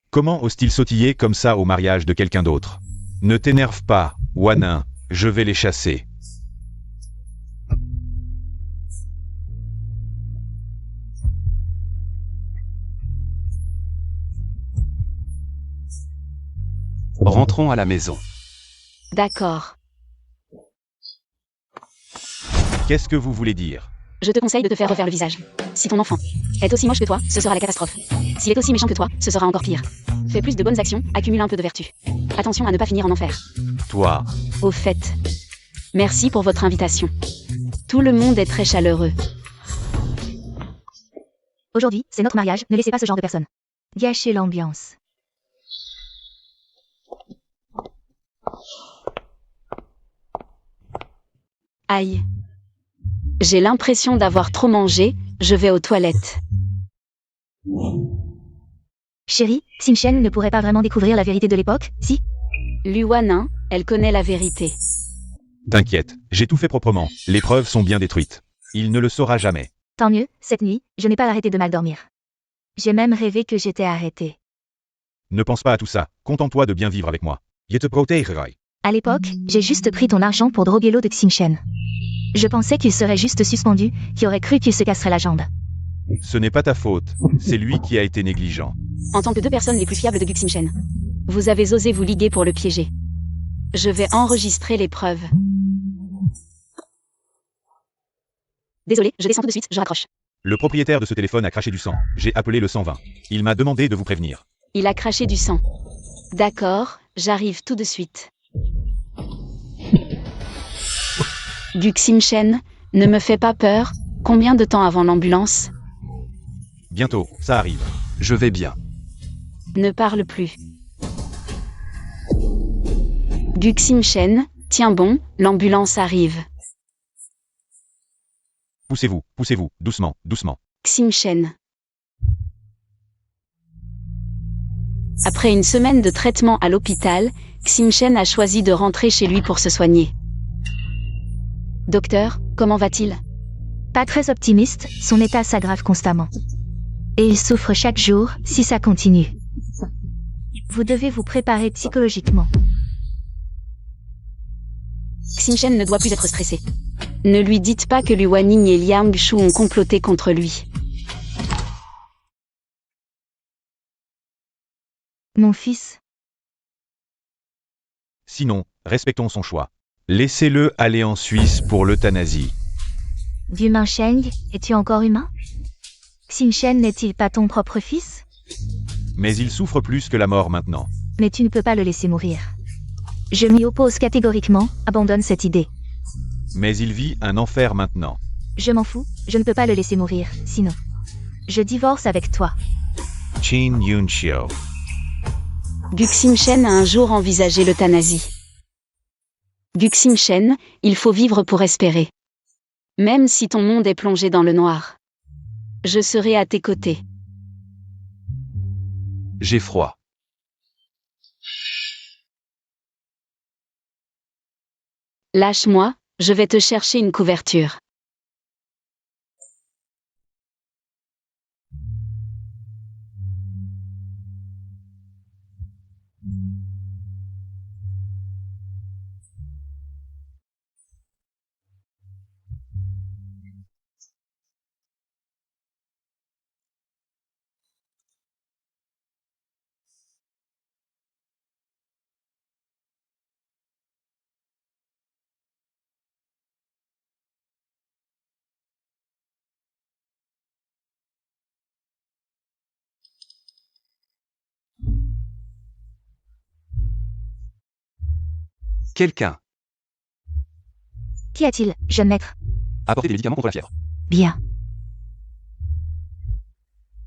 Comment ose-t-il sautiller comme ça au mariage de quelqu'un d'autre? Ne t'énerve pas, Wanin, je vais les chasser. Rentrons à la maison. D'accord. Qu'est-ce que vous voulez dire? Je te conseille de te faire refaire le visage. Si ton enfant est aussi moche que toi, ce sera la catastrophe. S'il est aussi méchant que toi, ce sera encore pire. Fais plus de bonnes actions, accumule un peu de vertu. Attention à ne pas finir en enfer. Toi, Au fait, merci pour votre invitation. Tout le monde est très chaleureux. Aujourd'hui, c'est notre mariage, ne laissez pas ce genre de personne gâcher l'ambiance. Aïe. J'ai l'impression d'avoir trop mangé, je vais aux toilettes. Chérie, Xinchen ne pourrait pas vraiment découvrir la vérité de l'époque, si? Luanin, elle connaît la vérité. t'inquiète, j'ai tout fait proprement, les preuves sont bien détruites. Il ne le saura jamais. Tant mieux, cette nuit, je n'ai pas arrêté de mal dormir. J'ai même rêvé que j'étais arrêtée. Ne pense pas à tout ça, contente-toi de bien vivre avec moi. Je te protégerai. À l'époque, j'ai juste pris ton argent pour droguer l'eau de Xinchen. Je pensais qu'il serait juste suspendu, qui aurait cru qu'il se casserait la jambe. Ce n'est pas ta faute, c'est lui qui a été négligent. En tant que deux personnes les plus fiables de Guxinchen, vous avez osé vous liguer pour le piéger. Je vais enregistrer les preuves. Désolé, je descends tout de suite, je raccroche. Le propriétaire de ce téléphone a craché du sang. J'ai appelé le 120. Il m'a demandé de vous prévenir. Il a craché du sang. D'accord, j'arrive tout de suite. Guxinchen, ne me fais pas peur. Combien de temps avant l'ambulance? Bientôt, ça arrive. Je vais bien. Ne parle plus. Guxinchen, tiens bon, l'ambulance arrive. Poussez-vous, doucement, doucement. Xinchen. Après une semaine de traitement à l'hôpital, Xinchen a choisi de rentrer chez lui pour se soigner. Docteur, comment va-t-il? Pas très optimiste, son état s'aggrave constamment. Et il souffre chaque jour, si ça continue. Vous devez vous préparer psychologiquement. Xinchen ne doit plus être stressé. Ne lui dites pas que Lu Wanning et Liang Shu ont comploté contre lui. Mon fils, Sinon, respectons son choix. Laissez-le aller en Suisse pour l'euthanasie. Dumain Sheng, es-tu encore humain? Xinchen n'est-il pas ton propre fils? Mais il souffre plus que la mort maintenant. Mais tu ne peux pas le laisser mourir. Je m'y oppose catégoriquement, abandonne cette idée. Mais il vit un enfer maintenant. Je m'en fous, je ne peux pas le laisser mourir, sinon. Je divorce avec toi. Chin Yun-chio. Guxinchen a un jour envisagé l'euthanasie. Guxinchen, il faut vivre pour espérer. Même si ton monde est plongé dans le noir. Je serai à tes côtés. J'ai froid. Lâche-moi, je vais te chercher une couverture. Quelqu'un. Qu'y a-t-il, jeune maître? Apportez des médicaments contre la fièvre. Bien.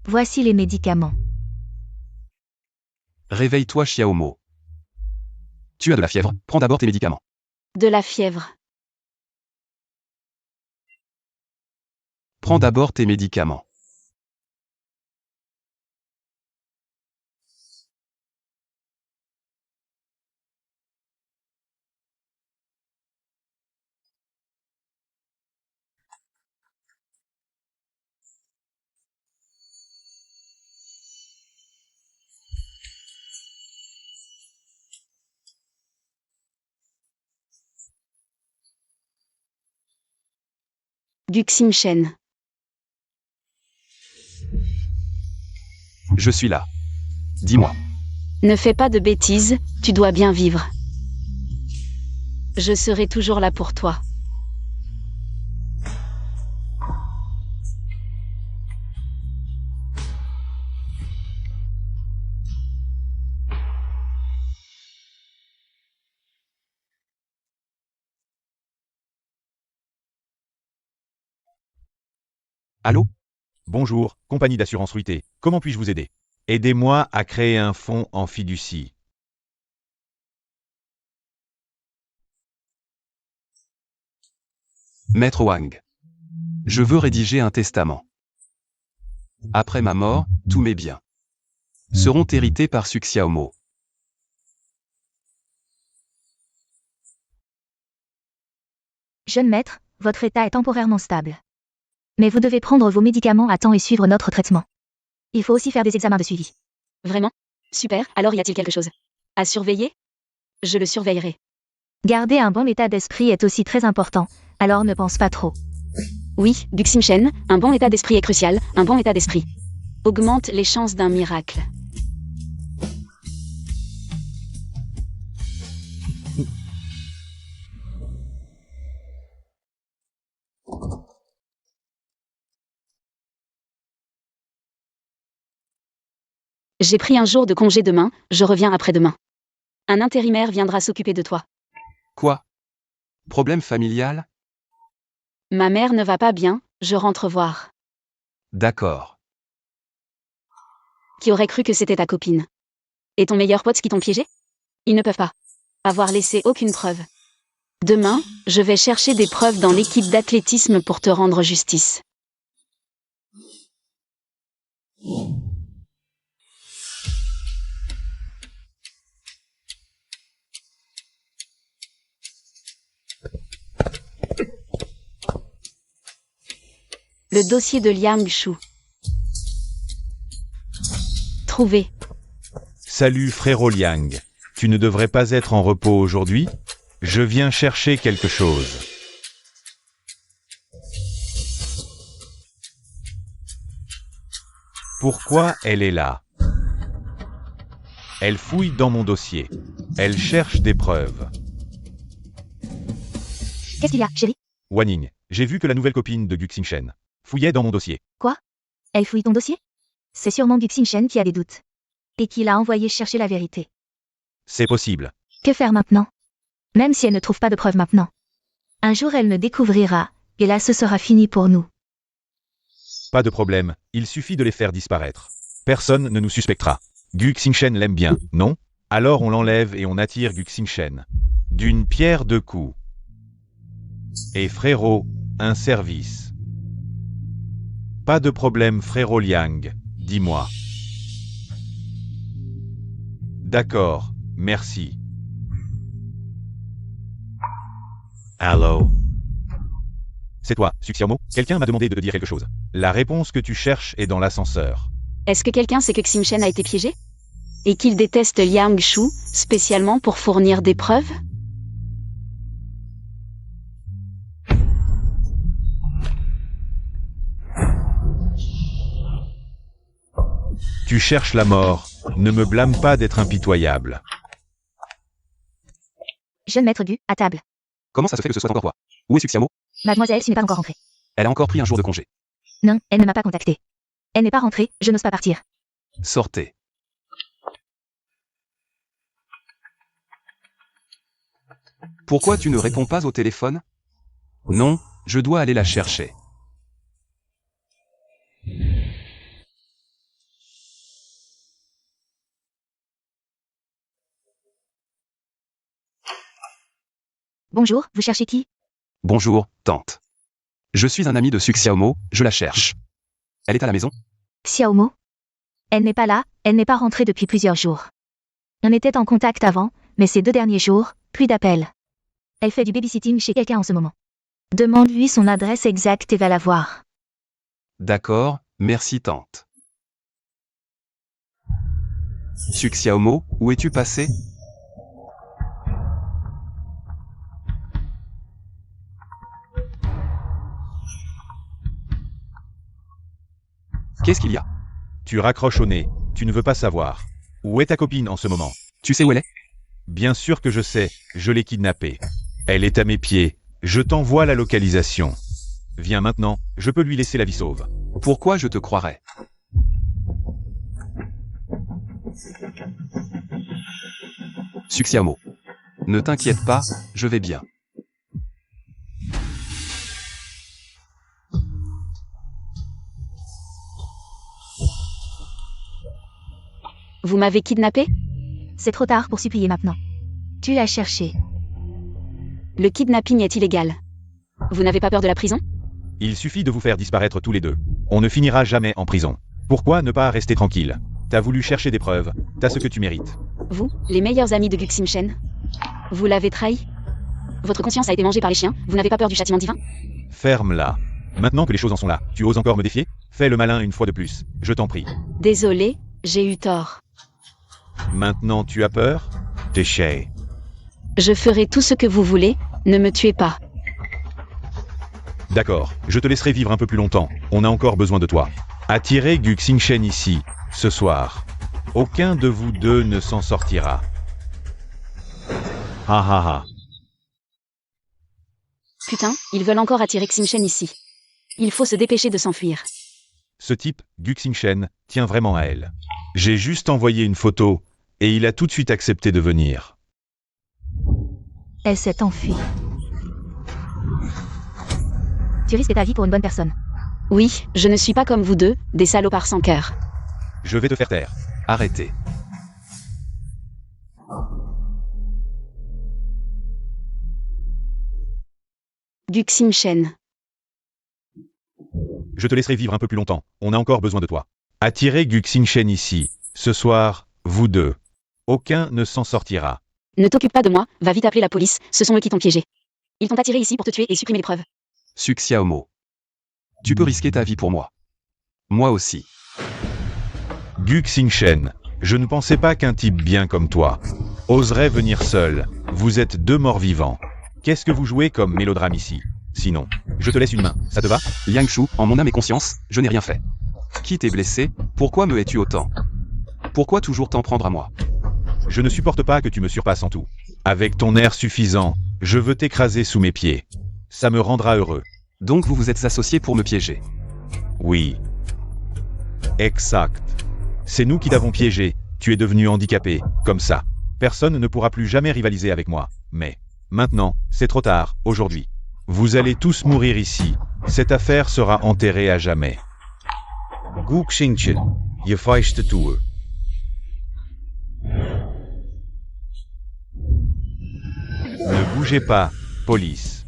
Voici les médicaments. Réveille-toi, Xiaomo. Tu as de la fièvre, prends d'abord tes médicaments. De la fièvre. Prends d'abord tes médicaments. Guxing-Shen. Je suis là. Dis-moi. Ne fais pas de bêtises, tu dois bien vivre. Je serai toujours là pour toi. Allô? Bonjour, compagnie d'assurance fruitée. Comment puis-je vous aider? Aidez-moi à créer un fonds en fiducie. Maître Wang. Je veux rédiger un testament. Après ma mort, tous mes biens seront hérités par Suxiaomo. Jeune maître, votre état est temporairement stable. Mais vous devez prendre vos médicaments à temps et suivre notre traitement. Il faut aussi faire des examens de suivi. Vraiment? Super, alors y a-t-il quelque chose à surveiller? Je le surveillerai. Garder un bon état d'esprit est aussi très important, alors ne pense pas trop. Oui, Guxing-Shen, un bon état d'esprit est crucial, un bon état d'esprit augmente les chances d'un miracle. J'ai pris un jour de congé demain, je reviens après-demain. Un intérimaire viendra s'occuper de toi. Quoi? Problème familial? Ma mère ne va pas bien, je rentre voir. D'accord. Qui aurait cru que c'était ta copine? Et ton meilleur pote qui t'ont piégé? Ils ne peuvent pas avoir laissé aucune preuve. Demain, je vais chercher des preuves dans l'équipe d'athlétisme pour te rendre justice. Le dossier de Liang Shu. Trouvé. Salut frérot Liang. Tu ne devrais pas être en repos aujourd'hui? Je viens chercher quelque chose. Pourquoi elle est là? Elle fouille dans mon dossier. Elle cherche des preuves. Qu'est-ce qu'il y a, chérie? Wanning, j'ai vu que la nouvelle copine de Guxing-Shen fouillait dans mon dossier. Quoi? Elle fouille ton dossier? C'est sûrement Guxing-Shen qui a des doutes. Et qui l'a envoyé chercher la vérité. C'est possible. Que faire maintenant? Même si elle ne trouve pas de preuves maintenant. Un jour elle ne découvrira, et là ce sera fini pour nous. Pas de problème, il suffit de les faire disparaître. Personne ne nous suspectera. Guxing-Shen l'aime bien, non? Alors on l'enlève et on attire Guxing-Shen. D'une pierre deux coups. Et frérot, un service. Pas de problème frérot Liang, dis-moi. D'accord, merci. Allô? C'est toi, Suxiaomo? Quelqu'un m'a demandé de te dire quelque chose. La réponse que tu cherches est dans l'ascenseur. Est-ce que quelqu'un sait que Guxing-Shen a été piégé? Et qu'il déteste Liang Shu, spécialement pour fournir des preuves? Tu cherches la mort, ne me blâme pas d'être impitoyable. Jeune maître Gu, à table. Comment ça se fait que ce soit encore toi? Où est Suxiaomo? Mademoiselle, tu n'es pas encore rentrée. Elle a encore pris un jour de congé. Non, elle ne m'a pas contacté. Elle n'est pas rentrée, je n'ose pas partir. Sortez. Pourquoi tu ne réponds pas au téléphone? Non, je dois aller la chercher. Bonjour, vous cherchez qui? Bonjour, tante. Je suis un ami de Suxiaomo, je la cherche. Elle est à la maison? Xiaomo? Elle n'est pas là, elle n'est pas rentrée depuis plusieurs jours. On était en contact avant, mais ces 2 derniers jours, plus d'appels. Elle fait du babysitting chez quelqu'un en ce moment. Demande-lui son adresse exacte et va la voir. D'accord, merci tante. Suxiaomo, où es-tu passé? Qu'est-ce qu'il y a? Tu raccroches au nez, tu ne veux pas savoir. Où est ta copine en ce moment? Tu sais où elle est? Bien sûr que je sais, je l'ai kidnappée. Elle est à mes pieds, je t'envoie la localisation. Viens maintenant, je peux lui laisser la vie sauve. Pourquoi je te croirais? Suxiaomo. Ne t'inquiète pas, je vais bien. Vous m'avez kidnappé? C'est trop tard pour supplier maintenant. Tu l'as cherché. Le kidnapping est illégal. Vous n'avez pas peur de la prison? Il suffit de vous faire disparaître tous les deux. On ne finira jamais en prison. Pourquoi ne pas rester tranquille? T'as voulu chercher des preuves, t'as ce que tu mérites. Vous, les meilleurs amis de Guxin Shen? Vous l'avez trahi? Votre conscience a été mangée par les chiens, vous n'avez pas peur du châtiment divin? Ferme-la. Maintenant que les choses en sont là, tu oses encore me défier? Fais le malin une fois de plus, je t'en prie. Désolé, j'ai eu tort. Maintenant tu as peur? Déchet. Je ferai tout ce que vous voulez, ne me tuez pas. D'accord, je te laisserai vivre un peu plus longtemps, on a encore besoin de toi. Attirez Guxin Shen ici, ce soir. Aucun de vous deux ne s'en sortira. Ha ha ha. Putain, ils veulent encore attirer Xin Shen ici. Il faut se dépêcher de s'enfuir. Ce type, Guxin Shen, tient vraiment à elle. J'ai juste envoyé une photo, et il a tout de suite accepté de venir. Elle s'est enfuie. Tu risques ta vie pour une bonne personne. Oui, je ne suis pas comme vous deux, des salopards sans cœur. Je vais te faire taire. Arrêtez. Guxin Shen. Je te laisserai vivre un peu plus longtemps, on a encore besoin de toi. Attirez Guxin Shen ici, ce soir, vous deux. Aucun ne s'en sortira. Ne t'occupe pas de moi, va vite appeler la police, ce sont eux qui t'ont piégé. Ils t'ont attiré ici pour te tuer et supprimer les preuves. Suxiaomo. Tu peux risquer ta vie pour moi. Moi aussi. Guxin Shen, je ne pensais pas qu'un type bien comme toi oserait venir seul. Vous êtes deux morts vivants. Qu'est-ce que vous jouez comme mélodrame ici? Sinon, je te laisse une main, ça te va? Liangshu, en mon âme et conscience, je n'ai rien fait. Qui t'est blessé? Pourquoi me hais-tu autant? Pourquoi toujours t'en prendre à moi? Je ne supporte pas que tu me surpasses en tout. Avec ton air suffisant, je veux t'écraser sous mes pieds. Ça me rendra heureux. Donc vous vous êtes associés pour me piéger? Oui. Exact. C'est nous qui t'avons piégé, tu es devenu handicapé, comme ça. Personne ne pourra plus jamais rivaliser avec moi. Mais, maintenant, c'est trop tard, aujourd'hui. Vous allez tous mourir ici. Cette affaire sera enterrée à jamais. Guxin Shen, je feiste toe. Ne bougez pas, police.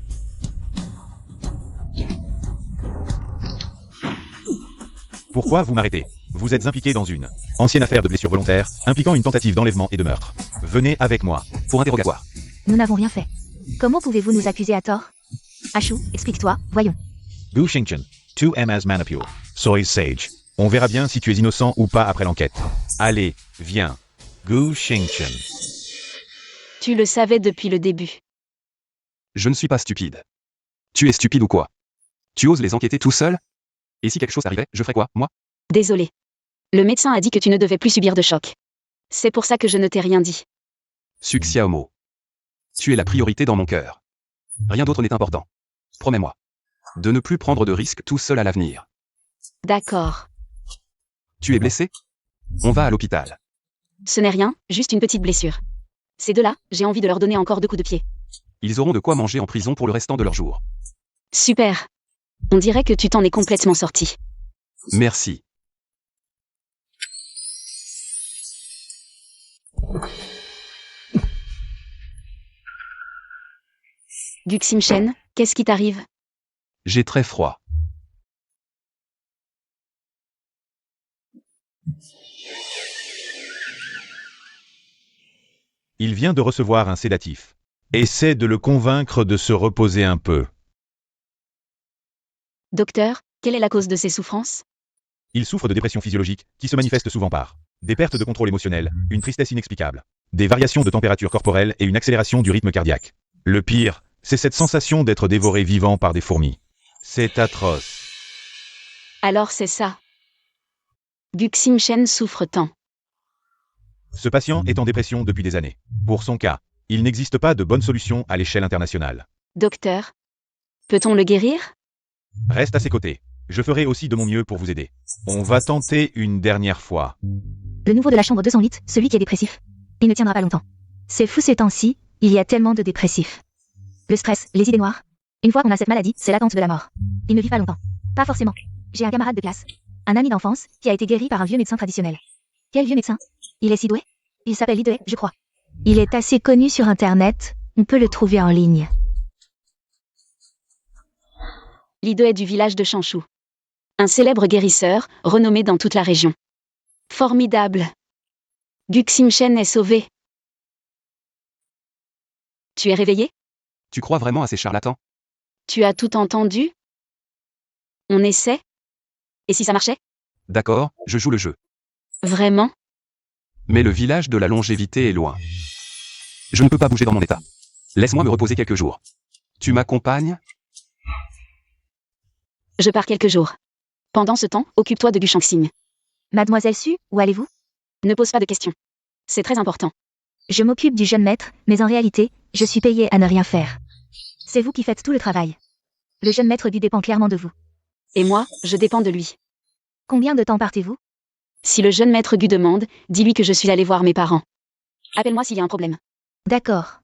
Pourquoi vous m'arrêtez? Vous êtes impliqué dans une ancienne affaire de blessure volontaire, impliquant une tentative d'enlèvement et de meurtre. Venez avec moi. Pour interrogatoire. Nous n'avons rien fait. Comment pouvez-vous nous accuser à tort? Ashu, explique-toi, voyons. Guxin Shen, 2M Manipule. Soy Sage. On verra bien si tu es innocent ou pas après l'enquête. Allez, viens. Guxin Shen. Tu le savais depuis le début. Je ne suis pas stupide. Tu es stupide ou quoi? Tu oses les enquêter tout seul? Et si quelque chose arrivait, je ferais quoi, moi? Désolé. Le médecin a dit que tu ne devais plus subir de choc. C'est pour ça que je ne t'ai rien dit. Suxiaomo. Tu es la priorité dans mon cœur. Rien d'autre n'est important. Promets-moi. De ne plus prendre de risques tout seul à l'avenir. D'accord. Tu es blessé? On va à l'hôpital. Ce n'est rien, juste une petite blessure. Ces deux-là, j'ai envie de leur donner encore 2 coups de pied. Ils auront de quoi manger en prison pour le restant de leur jour. Super. On dirait que tu t'en es complètement sorti. Merci. Guximchen, qu'est-ce qui t'arrive? J'ai très froid. Il vient de recevoir un sédatif. Essaie de le convaincre de se reposer un peu. Docteur, quelle est la cause de ces souffrances? Il souffre de dépression physiologique, qui se manifeste souvent par des pertes de contrôle émotionnel, une tristesse inexplicable, des variations de température corporelle et une accélération du rythme cardiaque. Le pire, c'est cette sensation d'être dévoré vivant par des fourmis. C'est atroce. Alors c'est ça. Guximchen souffre tant. Ce patient est en dépression depuis des années. Pour son cas, il n'existe pas de bonne solution à l'échelle internationale. Docteur, peut-on le guérir? Reste à ses côtés. Je ferai aussi de mon mieux pour vous aider. On va tenter une dernière fois. Le nouveau de la chambre 208, celui qui est dépressif. Il ne tiendra pas longtemps. C'est fou ces temps-ci, il y a tellement de dépressifs. Le stress, les idées noires. Une fois qu'on a cette maladie, c'est l'attente de la mort. Il ne vit pas longtemps. Pas forcément. J'ai un camarade de classe, un ami d'enfance, qui a été guéri par un vieux médecin traditionnel. Quel vieux médecin? Il est si doué? Il s'appelle Lidoué, je crois. Il est assez connu sur Internet, on peut le trouver en ligne. Lidoué du village de Chanchou. Un célèbre guérisseur, renommé dans toute la région. Formidable. Guximchen est sauvé. Tu es réveillé? Tu crois vraiment à ces charlatans? Tu as tout entendu? On essaie? Et si ça marchait? D'accord, je joue le jeu. Vraiment? Mais le village de la longévité est loin. Je ne peux pas bouger dans mon état. Laisse-moi me reposer quelques jours. Tu m'accompagnes? Je pars quelques jours. Pendant ce temps, occupe-toi de Gushangxing. Mademoiselle Su, où allez-vous? Ne pose pas de questions. C'est très important. Je m'occupe du jeune maître, mais en réalité, je suis payée à ne rien faire. C'est vous qui faites tout le travail. Le jeune maître Gu dépend clairement de vous. Et moi, je dépends de lui. Combien de temps partez-vous? Si le jeune maître Gu demande, dis-lui que je suis allé voir mes parents. Appelle-moi s'il y a un problème. D'accord.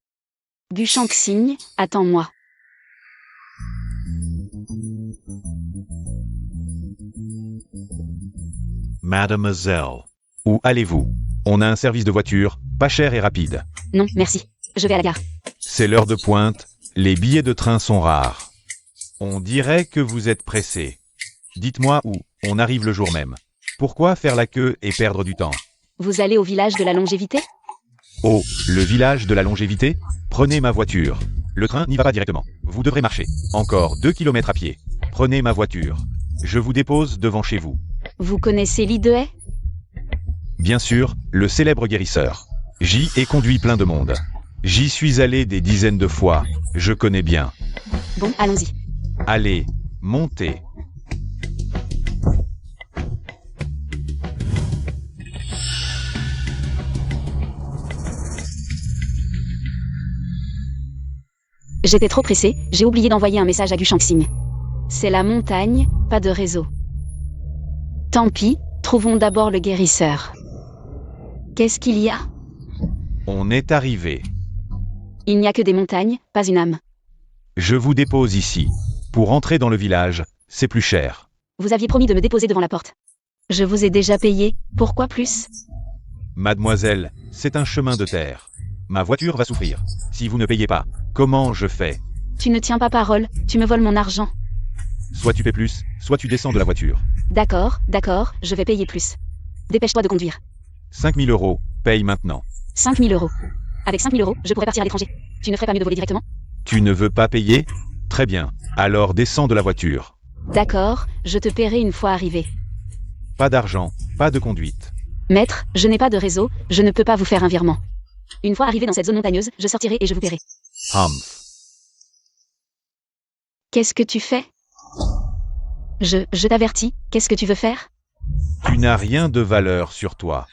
Gushangxing, attends-moi. Mademoiselle. Où allez-vous? On a un service de voiture, pas cher et rapide. Non, merci. Je vais à la gare. C'est l'heure de pointe, les billets de train sont rares. On dirait que vous êtes pressé. Dites-moi où, on arrive le jour même. Pourquoi faire la queue et perdre du temps? Vous allez au village de la longévité? Oh, le village de la longévité? Prenez ma voiture. Le train n'y va pas directement. Vous devrez marcher. Encore 2 kilomètres à pied. Prenez ma voiture. Je vous dépose devant chez vous. Vous connaissez Lidoué? Bien sûr, le célèbre guérisseur. J'y ai conduit plein de monde. J'y suis allé des dizaines de fois. Je connais bien. Bon, allons-y. Allez, montez. J'étais trop pressée, j'ai oublié d'envoyer un message à Gushangxing. C'est la montagne, pas de réseau. Tant pis, trouvons d'abord le guérisseur. Qu'est-ce qu'il y a? On est arrivé. Il n'y a que des montagnes, pas une âme. Je vous dépose ici. Pour entrer dans le village, c'est plus cher. Vous aviez promis de me déposer devant la porte. Je vous ai déjà payé, pourquoi plus? Mademoiselle, c'est un chemin de terre. Ma voiture va souffrir. Si vous ne payez pas, comment je fais? Tu ne tiens pas parole, tu me voles mon argent. Soit tu paies plus, soit tu descends de la voiture. D'accord, je vais payer plus. Dépêche-toi de conduire. 5 000 €, paye maintenant. 5 000 €. Avec 5 000 €, je pourrais partir à l'étranger. Tu ne ferais pas mieux de voler directement? Tu ne veux pas payer? Très bien, alors descends de la voiture. D'accord, je te paierai une fois arrivé. Pas d'argent, pas de conduite. Maître, je n'ai pas de réseau, je ne peux pas vous faire un virement. Une fois arrivé dans cette zone montagneuse, je sortirai et je vous paierai. Humph. Qu'est-ce que tu fais? Je t'avertis, qu'est-ce que tu veux faire? Tu n'as rien de valeur sur toi.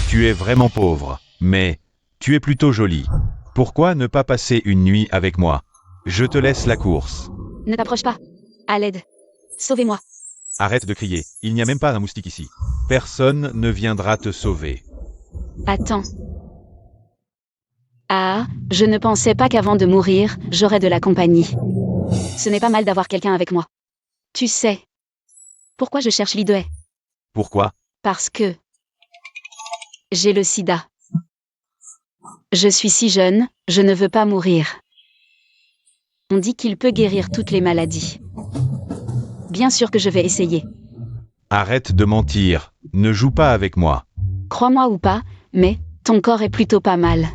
Tu es vraiment pauvre, mais tu es plutôt jolie. Pourquoi ne pas passer une nuit avec moi? Je te laisse la course. Ne t'approche pas. À l'aide. Sauvez-moi. Arrête de crier, il n'y a même pas un moustique ici. Personne ne viendra te sauver. Attends. Ah, je ne pensais pas qu'avant de mourir, j'aurais de la compagnie. Ce n'est pas mal d'avoir quelqu'un avec moi. Tu sais. Pourquoi je cherche Lidway? Pourquoi? Parce que j'ai le sida. Je suis si jeune, je ne veux pas mourir. On dit qu'il peut guérir toutes les maladies. Bien sûr que je vais essayer. Arrête de mentir. Ne joue pas avec moi. Crois-moi ou pas, mais ton corps est plutôt pas mal.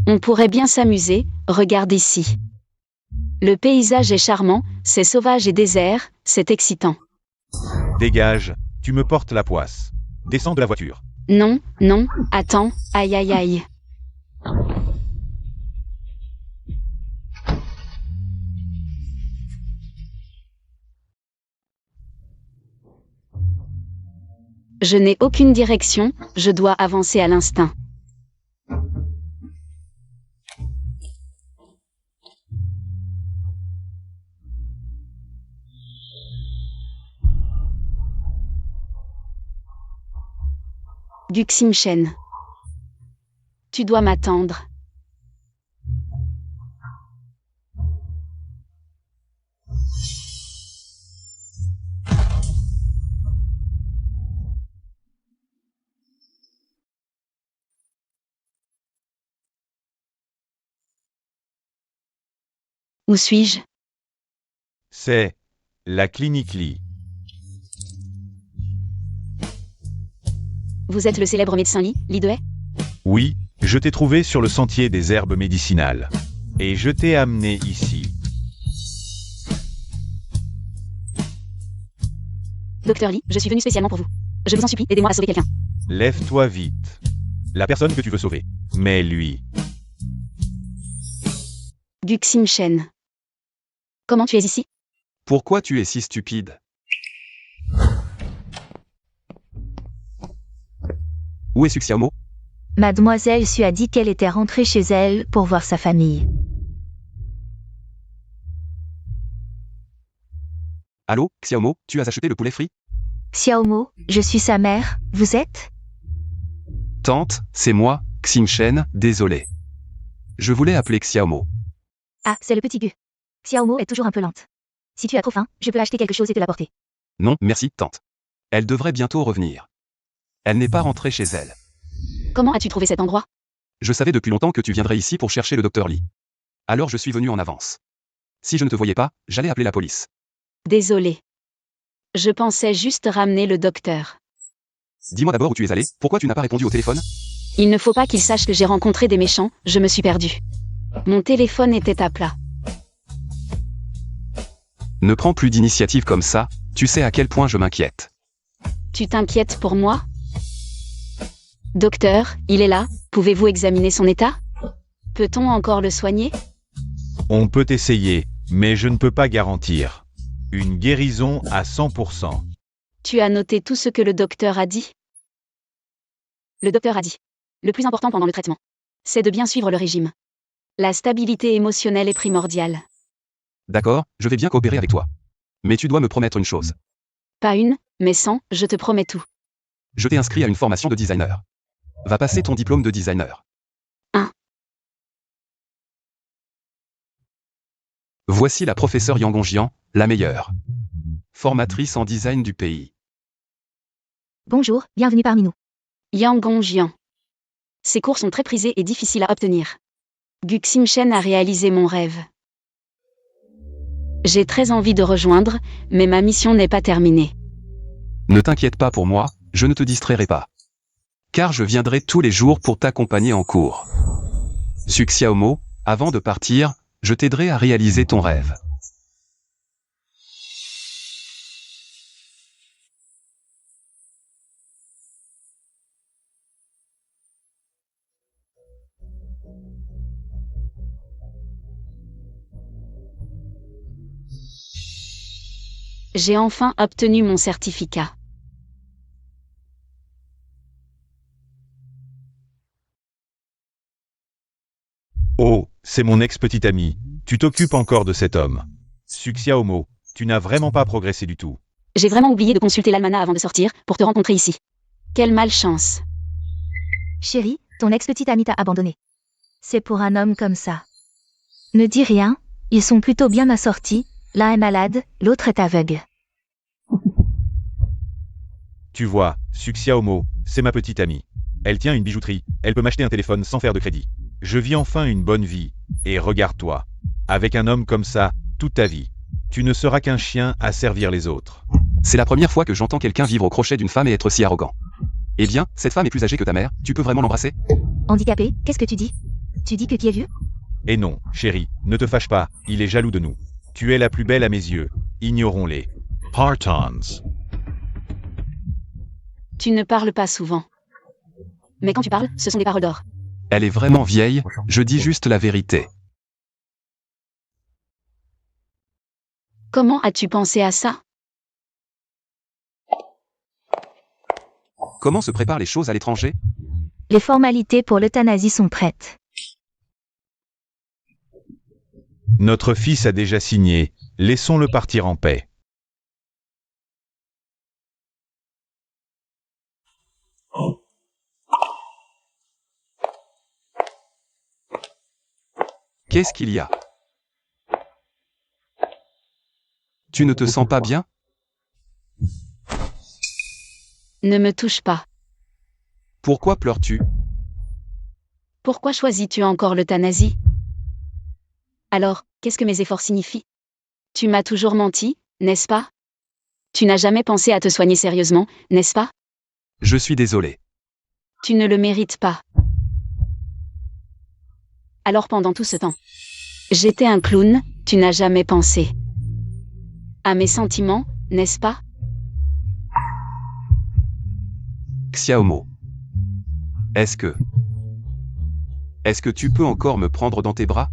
On pourrait bien s'amuser, regarde ici. Le paysage est charmant, c'est sauvage et désert, c'est excitant. Dégage, tu me portes la poisse. Descends de la voiture. Non, non, attends, aïe aïe aïe. Je n'ai aucune direction, je dois avancer à l'instinct. Guximchen. Tu dois m'attendre. Où suis-je? C'est la clinique Lee. Vous êtes le célèbre médecin Lee, Lidway? Oui, je t'ai trouvé sur le sentier des herbes médicinales. Et je t'ai amené ici. Docteur Lee, je suis venu spécialement pour vous. Je vous en supplie, aidez-moi à sauver quelqu'un. Lève-toi vite. La personne que tu veux sauver. Mais lui. Guximchen. Comment tu es ici? Pourquoi tu es si stupide? Où est Suxiaomo? Mademoiselle Su a dit qu'elle était rentrée chez elle pour voir sa famille. Allô, Xiaomo, tu as acheté le poulet frit? Xiaomo, je suis sa mère, vous êtes? Tante, c'est moi, Ximchen, désolé. Je voulais appeler Xiaomo. Ah, c'est le petit Gu. Xiaomo est toujours un peu lente. Si tu as trop faim, je peux acheter quelque chose et te l'apporter. Non, merci, tante. Elle devrait bientôt revenir. Elle n'est pas rentrée chez elle. Comment as-tu trouvé cet endroit? Je savais depuis longtemps que tu viendrais ici pour chercher le docteur Lee. Alors je suis venu en avance. Si je ne te voyais pas, j'allais appeler la police. Désolé. Je pensais juste ramener le docteur. Dis-moi d'abord où tu es allé, pourquoi tu n'as pas répondu au téléphone? Il ne faut pas qu'il sache que j'ai rencontré des méchants, je me suis perdue. Mon téléphone était à plat. Ne prends plus d'initiative comme ça, tu sais à quel point je m'inquiète. Tu t'inquiètes pour moi? Docteur, il est là, pouvez-vous examiner son état? Peut-on encore le soigner? On peut essayer, mais je ne peux pas garantir. Une guérison à 100%. Tu as noté tout ce que le docteur a dit? Le docteur a dit. Le plus important pendant le traitement, c'est de bien suivre le régime. La stabilité émotionnelle est primordiale. D'accord, je vais bien coopérer avec toi. Mais tu dois me promettre une chose. Pas une, mais 100, je te promets tout. Je t'ai inscrit à une formation de designer. Va passer ton diplôme de designer. 1. Voici la professeure Yang Gongjian, la meilleure. Formatrice en design du pays. Bonjour, bienvenue parmi nous. Yang Gongjian. Ces cours sont très prisés et difficiles à obtenir. Guximchen a réalisé mon rêve. J'ai très envie de rejoindre, mais ma mission n'est pas terminée. Ne t'inquiète pas pour moi, je ne te distrairai pas. Car je viendrai tous les jours pour t'accompagner en cours. Suxiaomo, avant de partir, je t'aiderai à réaliser ton rêve. J'ai enfin obtenu mon certificat. Oh, c'est mon ex-petit ami. Tu t'occupes encore de cet homme. Suxiaomo, tu n'as vraiment pas progressé du tout. J'ai vraiment oublié de consulter l'almanach avant de sortir, pour te rencontrer ici. Quelle malchance. Chérie, Ton ex-petite amie t'a abandonné. C'est pour un homme comme ça. Ne dis rien, ils sont plutôt bien assortis, l'un est malade, l'autre est aveugle. Tu vois, Suxia Homo, c'est ma petite amie. Elle tient une bijouterie, elle peut m'acheter un téléphone sans faire de crédit. Je vis enfin une bonne vie, et regarde-toi. Avec un homme comme ça, toute ta vie. Tu ne seras qu'un chien à servir les autres. C'est la première fois que j'entends quelqu'un vivre au crochet d'une femme et être si arrogant. Eh bien, cette femme est plus âgée que ta mère, tu peux vraiment l'embrasser? Handicapé, qu'est-ce que tu dis? Tu dis que qui est vieux? Et non, chérie, ne te fâche pas, il est jaloux de nous. Tu es la plus belle à mes yeux, ignorons-les. Partons. Tu ne parles pas souvent. Mais quand tu parles, ce sont des paroles d'or. Elle est vraiment vieille, je dis juste la vérité. Comment as-tu pensé à ça? Comment se préparent les choses à l'étranger? Les formalités pour l'euthanasie sont prêtes. Notre fils a déjà signé, laissons-le partir en paix. Qu'est-ce qu'il y a? Tu ne te sens pas bien? Ne me touche pas. Pourquoi pleures-tu? Pourquoi choisis-tu encore l'euthanasie? Alors, qu'est-ce que mes efforts signifient? Tu m'as toujours menti, n'est-ce pas? Tu n'as jamais pensé à te soigner sérieusement, n'est-ce pas? Je suis désolé. Tu ne le mérites pas. Alors pendant tout ce temps, j'étais un clown, tu n'as jamais pensé à mes sentiments, n'est-ce pas? Xiaomo. Est-ce que tu peux encore me prendre dans tes bras?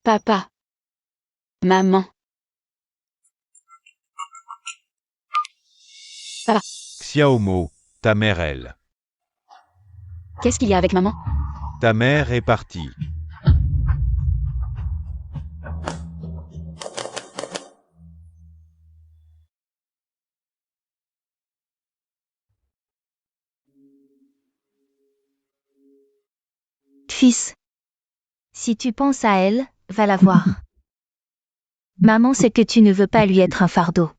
Papa. Maman. Xiaomo, ta mère elle. Qu'est-ce qu'il y a avec maman? Ta mère est partie. Fils. Si tu penses à elle, va la voir. Maman sait que tu ne veux pas lui être un fardeau.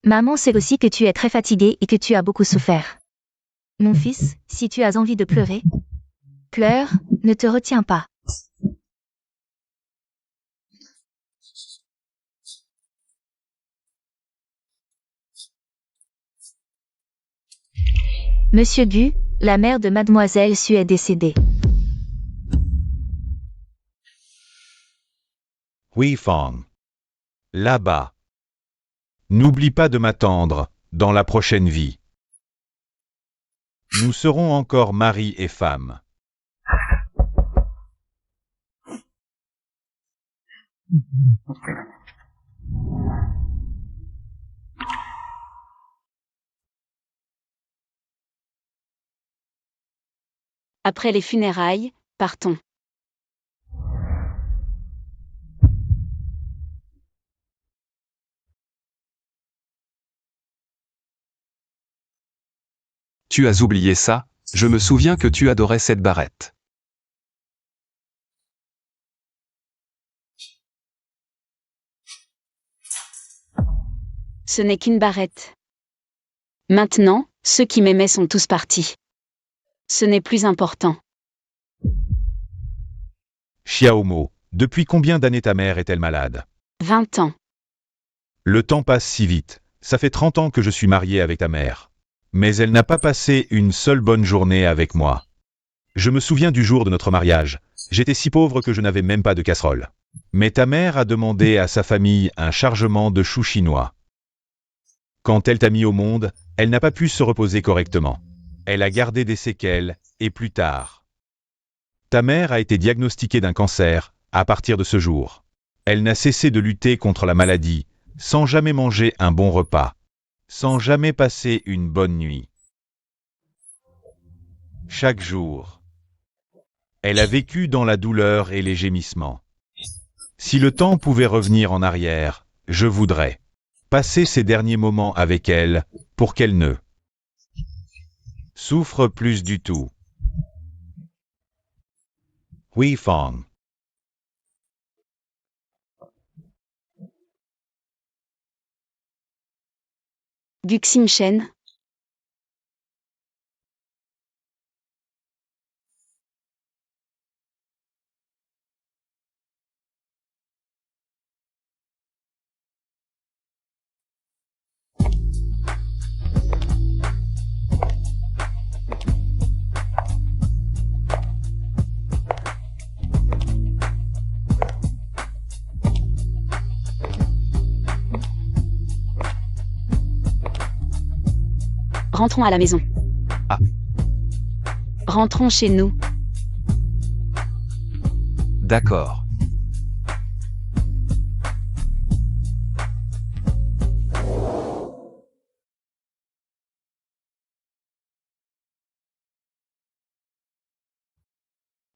Maman sait aussi que tu es très fatigué et que tu as beaucoup souffert. Mon fils, si tu as envie de pleurer, pleure, ne te retiens pas. Monsieur Gu, la mère de Mademoiselle Su est décédée. Hui Fang. Là-bas. N'oublie pas de m'attendre, dans la prochaine vie. Nous serons encore mari et femme. Après les funérailles, partons. Tu as oublié ça, je me souviens que tu adorais cette barrette. Ce n'est qu'une barrette. Maintenant, ceux qui m'aimaient sont tous partis. Ce n'est plus important. Xiaomo, depuis combien d'années ta mère est-elle malade? 20 ans. Le temps passe si vite. Ça fait 30 ans que je suis marié avec ta mère. Mais elle n'a pas passé une seule bonne journée avec moi. Je me souviens du jour de notre mariage. J'étais si pauvre que je n'avais même pas de casserole. Mais ta mère a demandé à sa famille un chargement de choux chinois. Quand elle t'a mis au monde, elle n'a pas pu se reposer correctement. Elle a gardé des séquelles, et plus tard. Ta mère a été diagnostiquée d'un cancer, à partir de ce jour. Elle n'a cessé de lutter contre la maladie, sans jamais manger un bon repas, sans jamais passer une bonne nuit. Chaque jour, elle a vécu dans la douleur et les gémissements. Si le temps pouvait revenir en arrière, je voudrais passer ces derniers moments avec elle pour qu'elle ne souffre plus du tout. Hui Fong. Gu Xingchen. Rentrons à la maison. Ah. Rentrons chez nous. D'accord.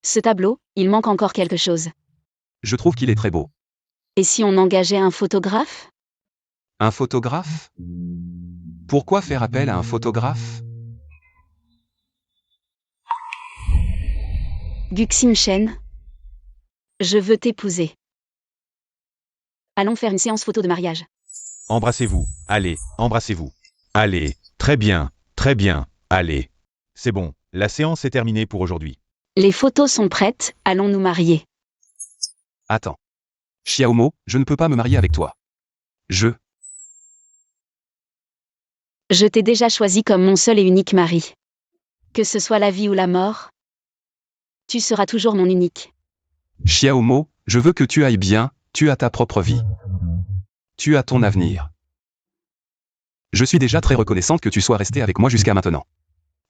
Ce tableau, il manque encore quelque chose. Je trouve qu'il est très beau. Et si on engageait un photographe? Un photographe? Pourquoi faire appel à un photographe? Gu Xingchen. Je veux t'épouser. Allons faire une séance photo de mariage. Embrassez-vous, allez, embrassez-vous. Allez, très bien, allez. C'est bon, la séance est terminée pour aujourd'hui. Les photos sont prêtes, allons nous marier. Attends. Xiaomo, je ne peux pas me marier avec toi. Je t'ai déjà choisi comme mon seul et unique mari. Que ce soit la vie ou la mort, tu seras toujours mon unique. Xiaomo, je veux que tu ailles bien, tu as ta propre vie. Tu as ton avenir. Je suis déjà très reconnaissante que tu sois resté avec moi jusqu'à maintenant.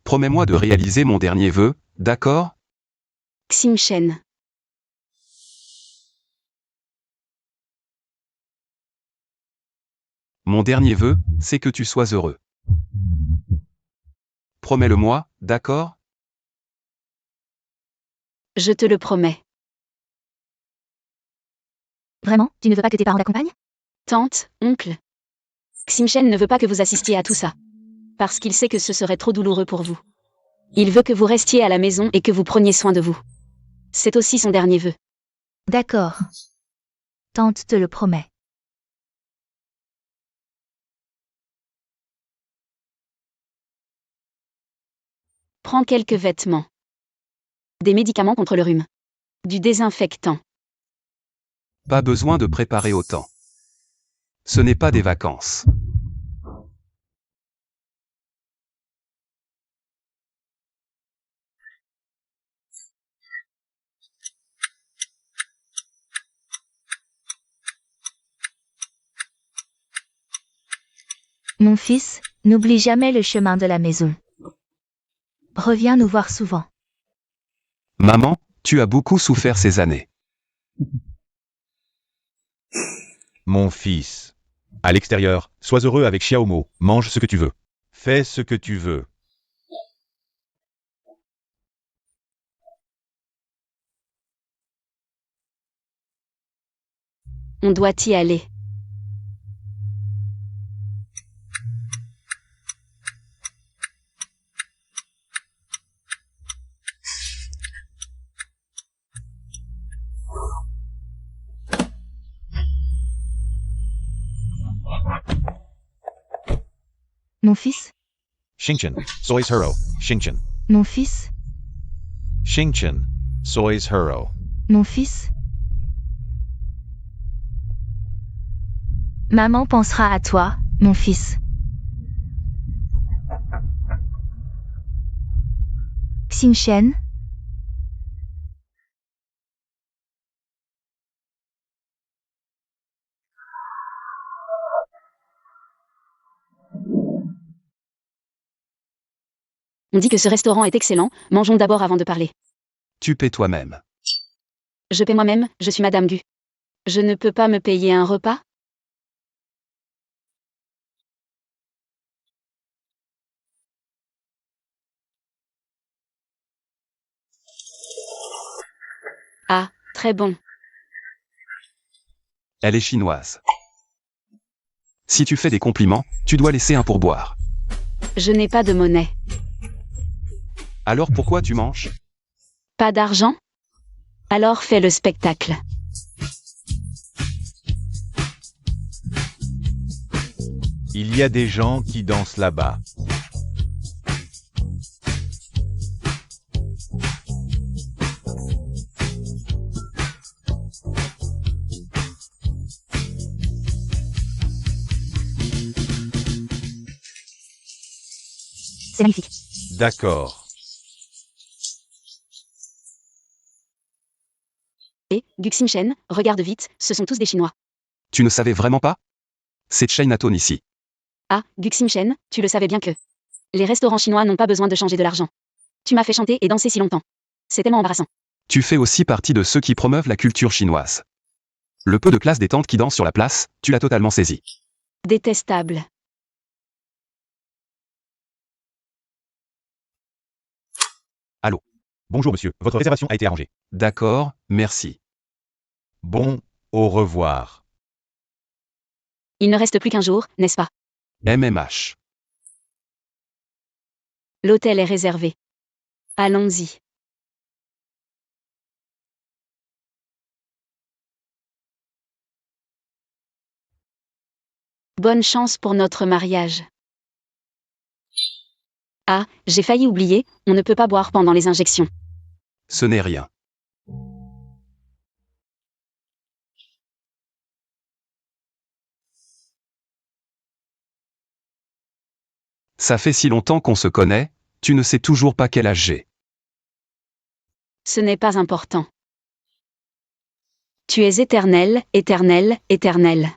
Promets-moi de réaliser mon dernier vœu, d'accord? Xingchen. Mon dernier vœu, c'est que tu sois heureux. Promets-le-moi, d'accord? Je te le promets. Vraiment, tu ne veux pas que tes parents t'accompagnent? Tante, oncle. Xingchen ne veut pas que vous assistiez à tout ça. Parce qu'il sait que ce serait trop douloureux pour vous. Il veut que vous restiez à la maison et que vous preniez soin de vous. C'est aussi son dernier vœu. D'accord. Tante te le promet. Prends quelques vêtements. Des médicaments contre le rhume. Du désinfectant. Pas besoin de préparer autant. Ce n'est pas des vacances. Mon fils, n'oublie jamais le chemin de la maison. Reviens nous voir souvent. Maman, tu as beaucoup souffert ces années. Mon fils. À l'extérieur, sois heureux avec Xiaomo, mange ce que tu veux. Fais ce que tu veux. On doit y aller. Mon fils, Xingchen, sois hero, Xingchen. mon fils, Xingchen, sois hero. mon fils. Maman pensera à toi, mon fils. Xingchen. On dit que ce restaurant est excellent, mangeons d'abord avant de parler. Tu paies toi-même. Je paie moi-même, je suis Madame Gu. Je ne peux pas me payer un repas? Ah, très bon. Elle est chinoise. Si tu fais des compliments, tu dois laisser un pourboire. Je n'ai pas de monnaie. Alors pourquoi tu manges? Pas d'argent? Alors fais le spectacle. Il y a des gens qui dansent là-bas. C'est magnifique. D'accord. Et, Guxin Shen, regarde vite, ce sont tous des Chinois. Tu ne savais vraiment pas? C'est Chinatown ici. Ah, Guxin Shen, tu le savais bien que... Les restaurants chinois n'ont pas besoin de changer de l'argent. Tu m'as fait chanter et danser si longtemps. C'est tellement embarrassant. Tu fais aussi partie de ceux qui promeuvent la culture chinoise. Le peu de classe des tantes qui dansent sur la place, tu l'as totalement saisi. Détestable. Bonjour monsieur, votre réservation a été arrangée. D'accord, merci. Bon, au revoir. Il ne reste plus qu'un jour, n'est-ce pas? MMH. L'hôtel est réservé. Allons-y. Bonne chance pour notre mariage. Ah, j'ai failli oublier, on ne peut pas boire pendant les injections. Ce n'est rien. Ça fait si longtemps qu'on se connaît, tu ne sais toujours pas quel âge j'ai. Ce n'est pas important. Tu es éternel, éternel, éternel.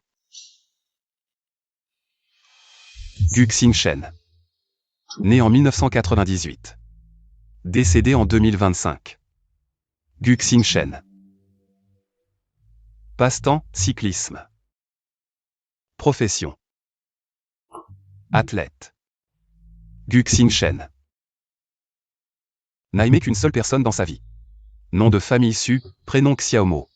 Guxin Shen. Né en 1998. Décédé en 2025. Guxin Shen. Passe-temps, cyclisme. Profession. Athlète. Guxin Shen. N'a aimé qu'une seule personne dans sa vie. Nom de famille Su, prénom Xiaomo.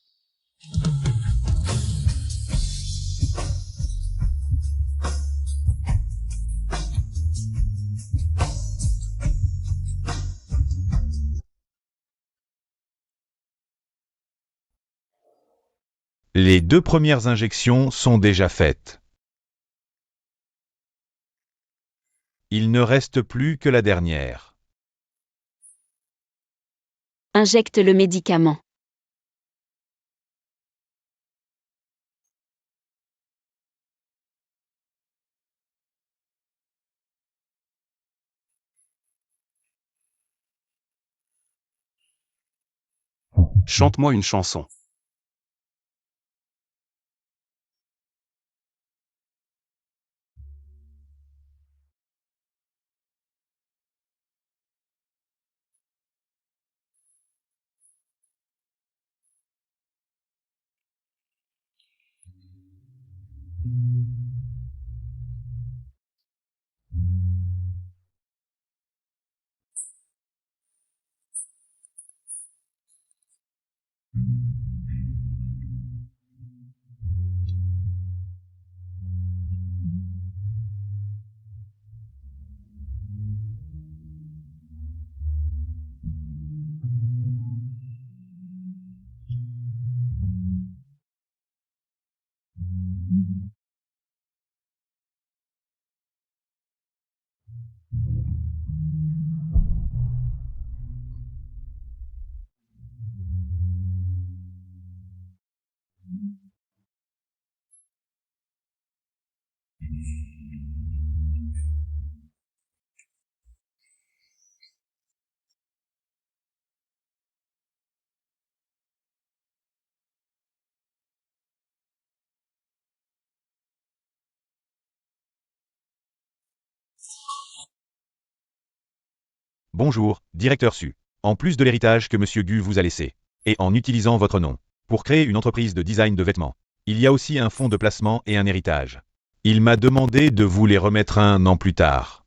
Les 2 premières injections sont déjà faites. Il ne reste plus que la dernière. Injecte le médicament. Chante-moi une chanson. Bonjour, directeur Su. En plus de l'héritage que monsieur Gu vous a laissé, et en utilisant votre nom, pour créer une entreprise de design de vêtements, il y a aussi un fonds de placement et un héritage. Il m'a demandé de vous les remettre 1 an plus tard.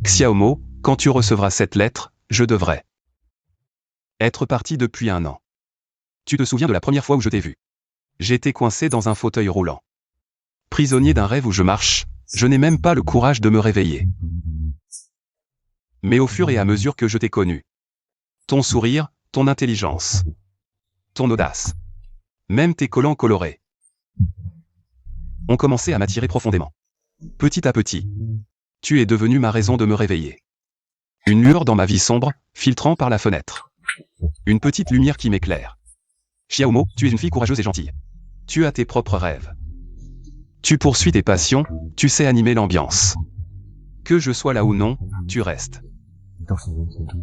Xiaomo, quand tu recevras cette lettre, je devrais être parti depuis 1 an. Tu te souviens de la première fois où je t'ai vu? J'étais coincé dans un fauteuil roulant. Prisonnier d'un rêve où je marche, je n'ai même pas le courage de me réveiller. Mais au fur et à mesure que je t'ai connu, ton sourire, ton intelligence, ton audace, même tes collants colorés, ont commencé à m'attirer profondément. Petit à petit, tu es devenu ma raison de me réveiller. Une lueur dans ma vie sombre, filtrant par la fenêtre. Une petite lumière qui m'éclaire. Xiaomo, tu es une fille courageuse et gentille. Tu as tes propres rêves. Tu poursuis tes passions, tu sais animer l'ambiance. Que je sois là ou non, tu restes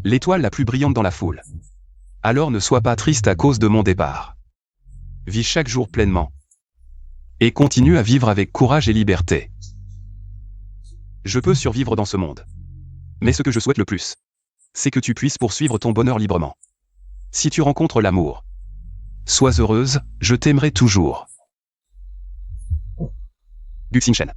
l'étoile la plus brillante dans la foule. Alors ne sois pas triste à cause de mon départ. Vis chaque jour pleinement. Et continue à vivre avec courage et liberté. Je peux survivre dans ce monde. Mais ce que je souhaite le plus, c'est que tu puisses poursuivre ton bonheur librement. Si tu rencontres l'amour, sois heureuse, je t'aimerai toujours. Gu Xingchen.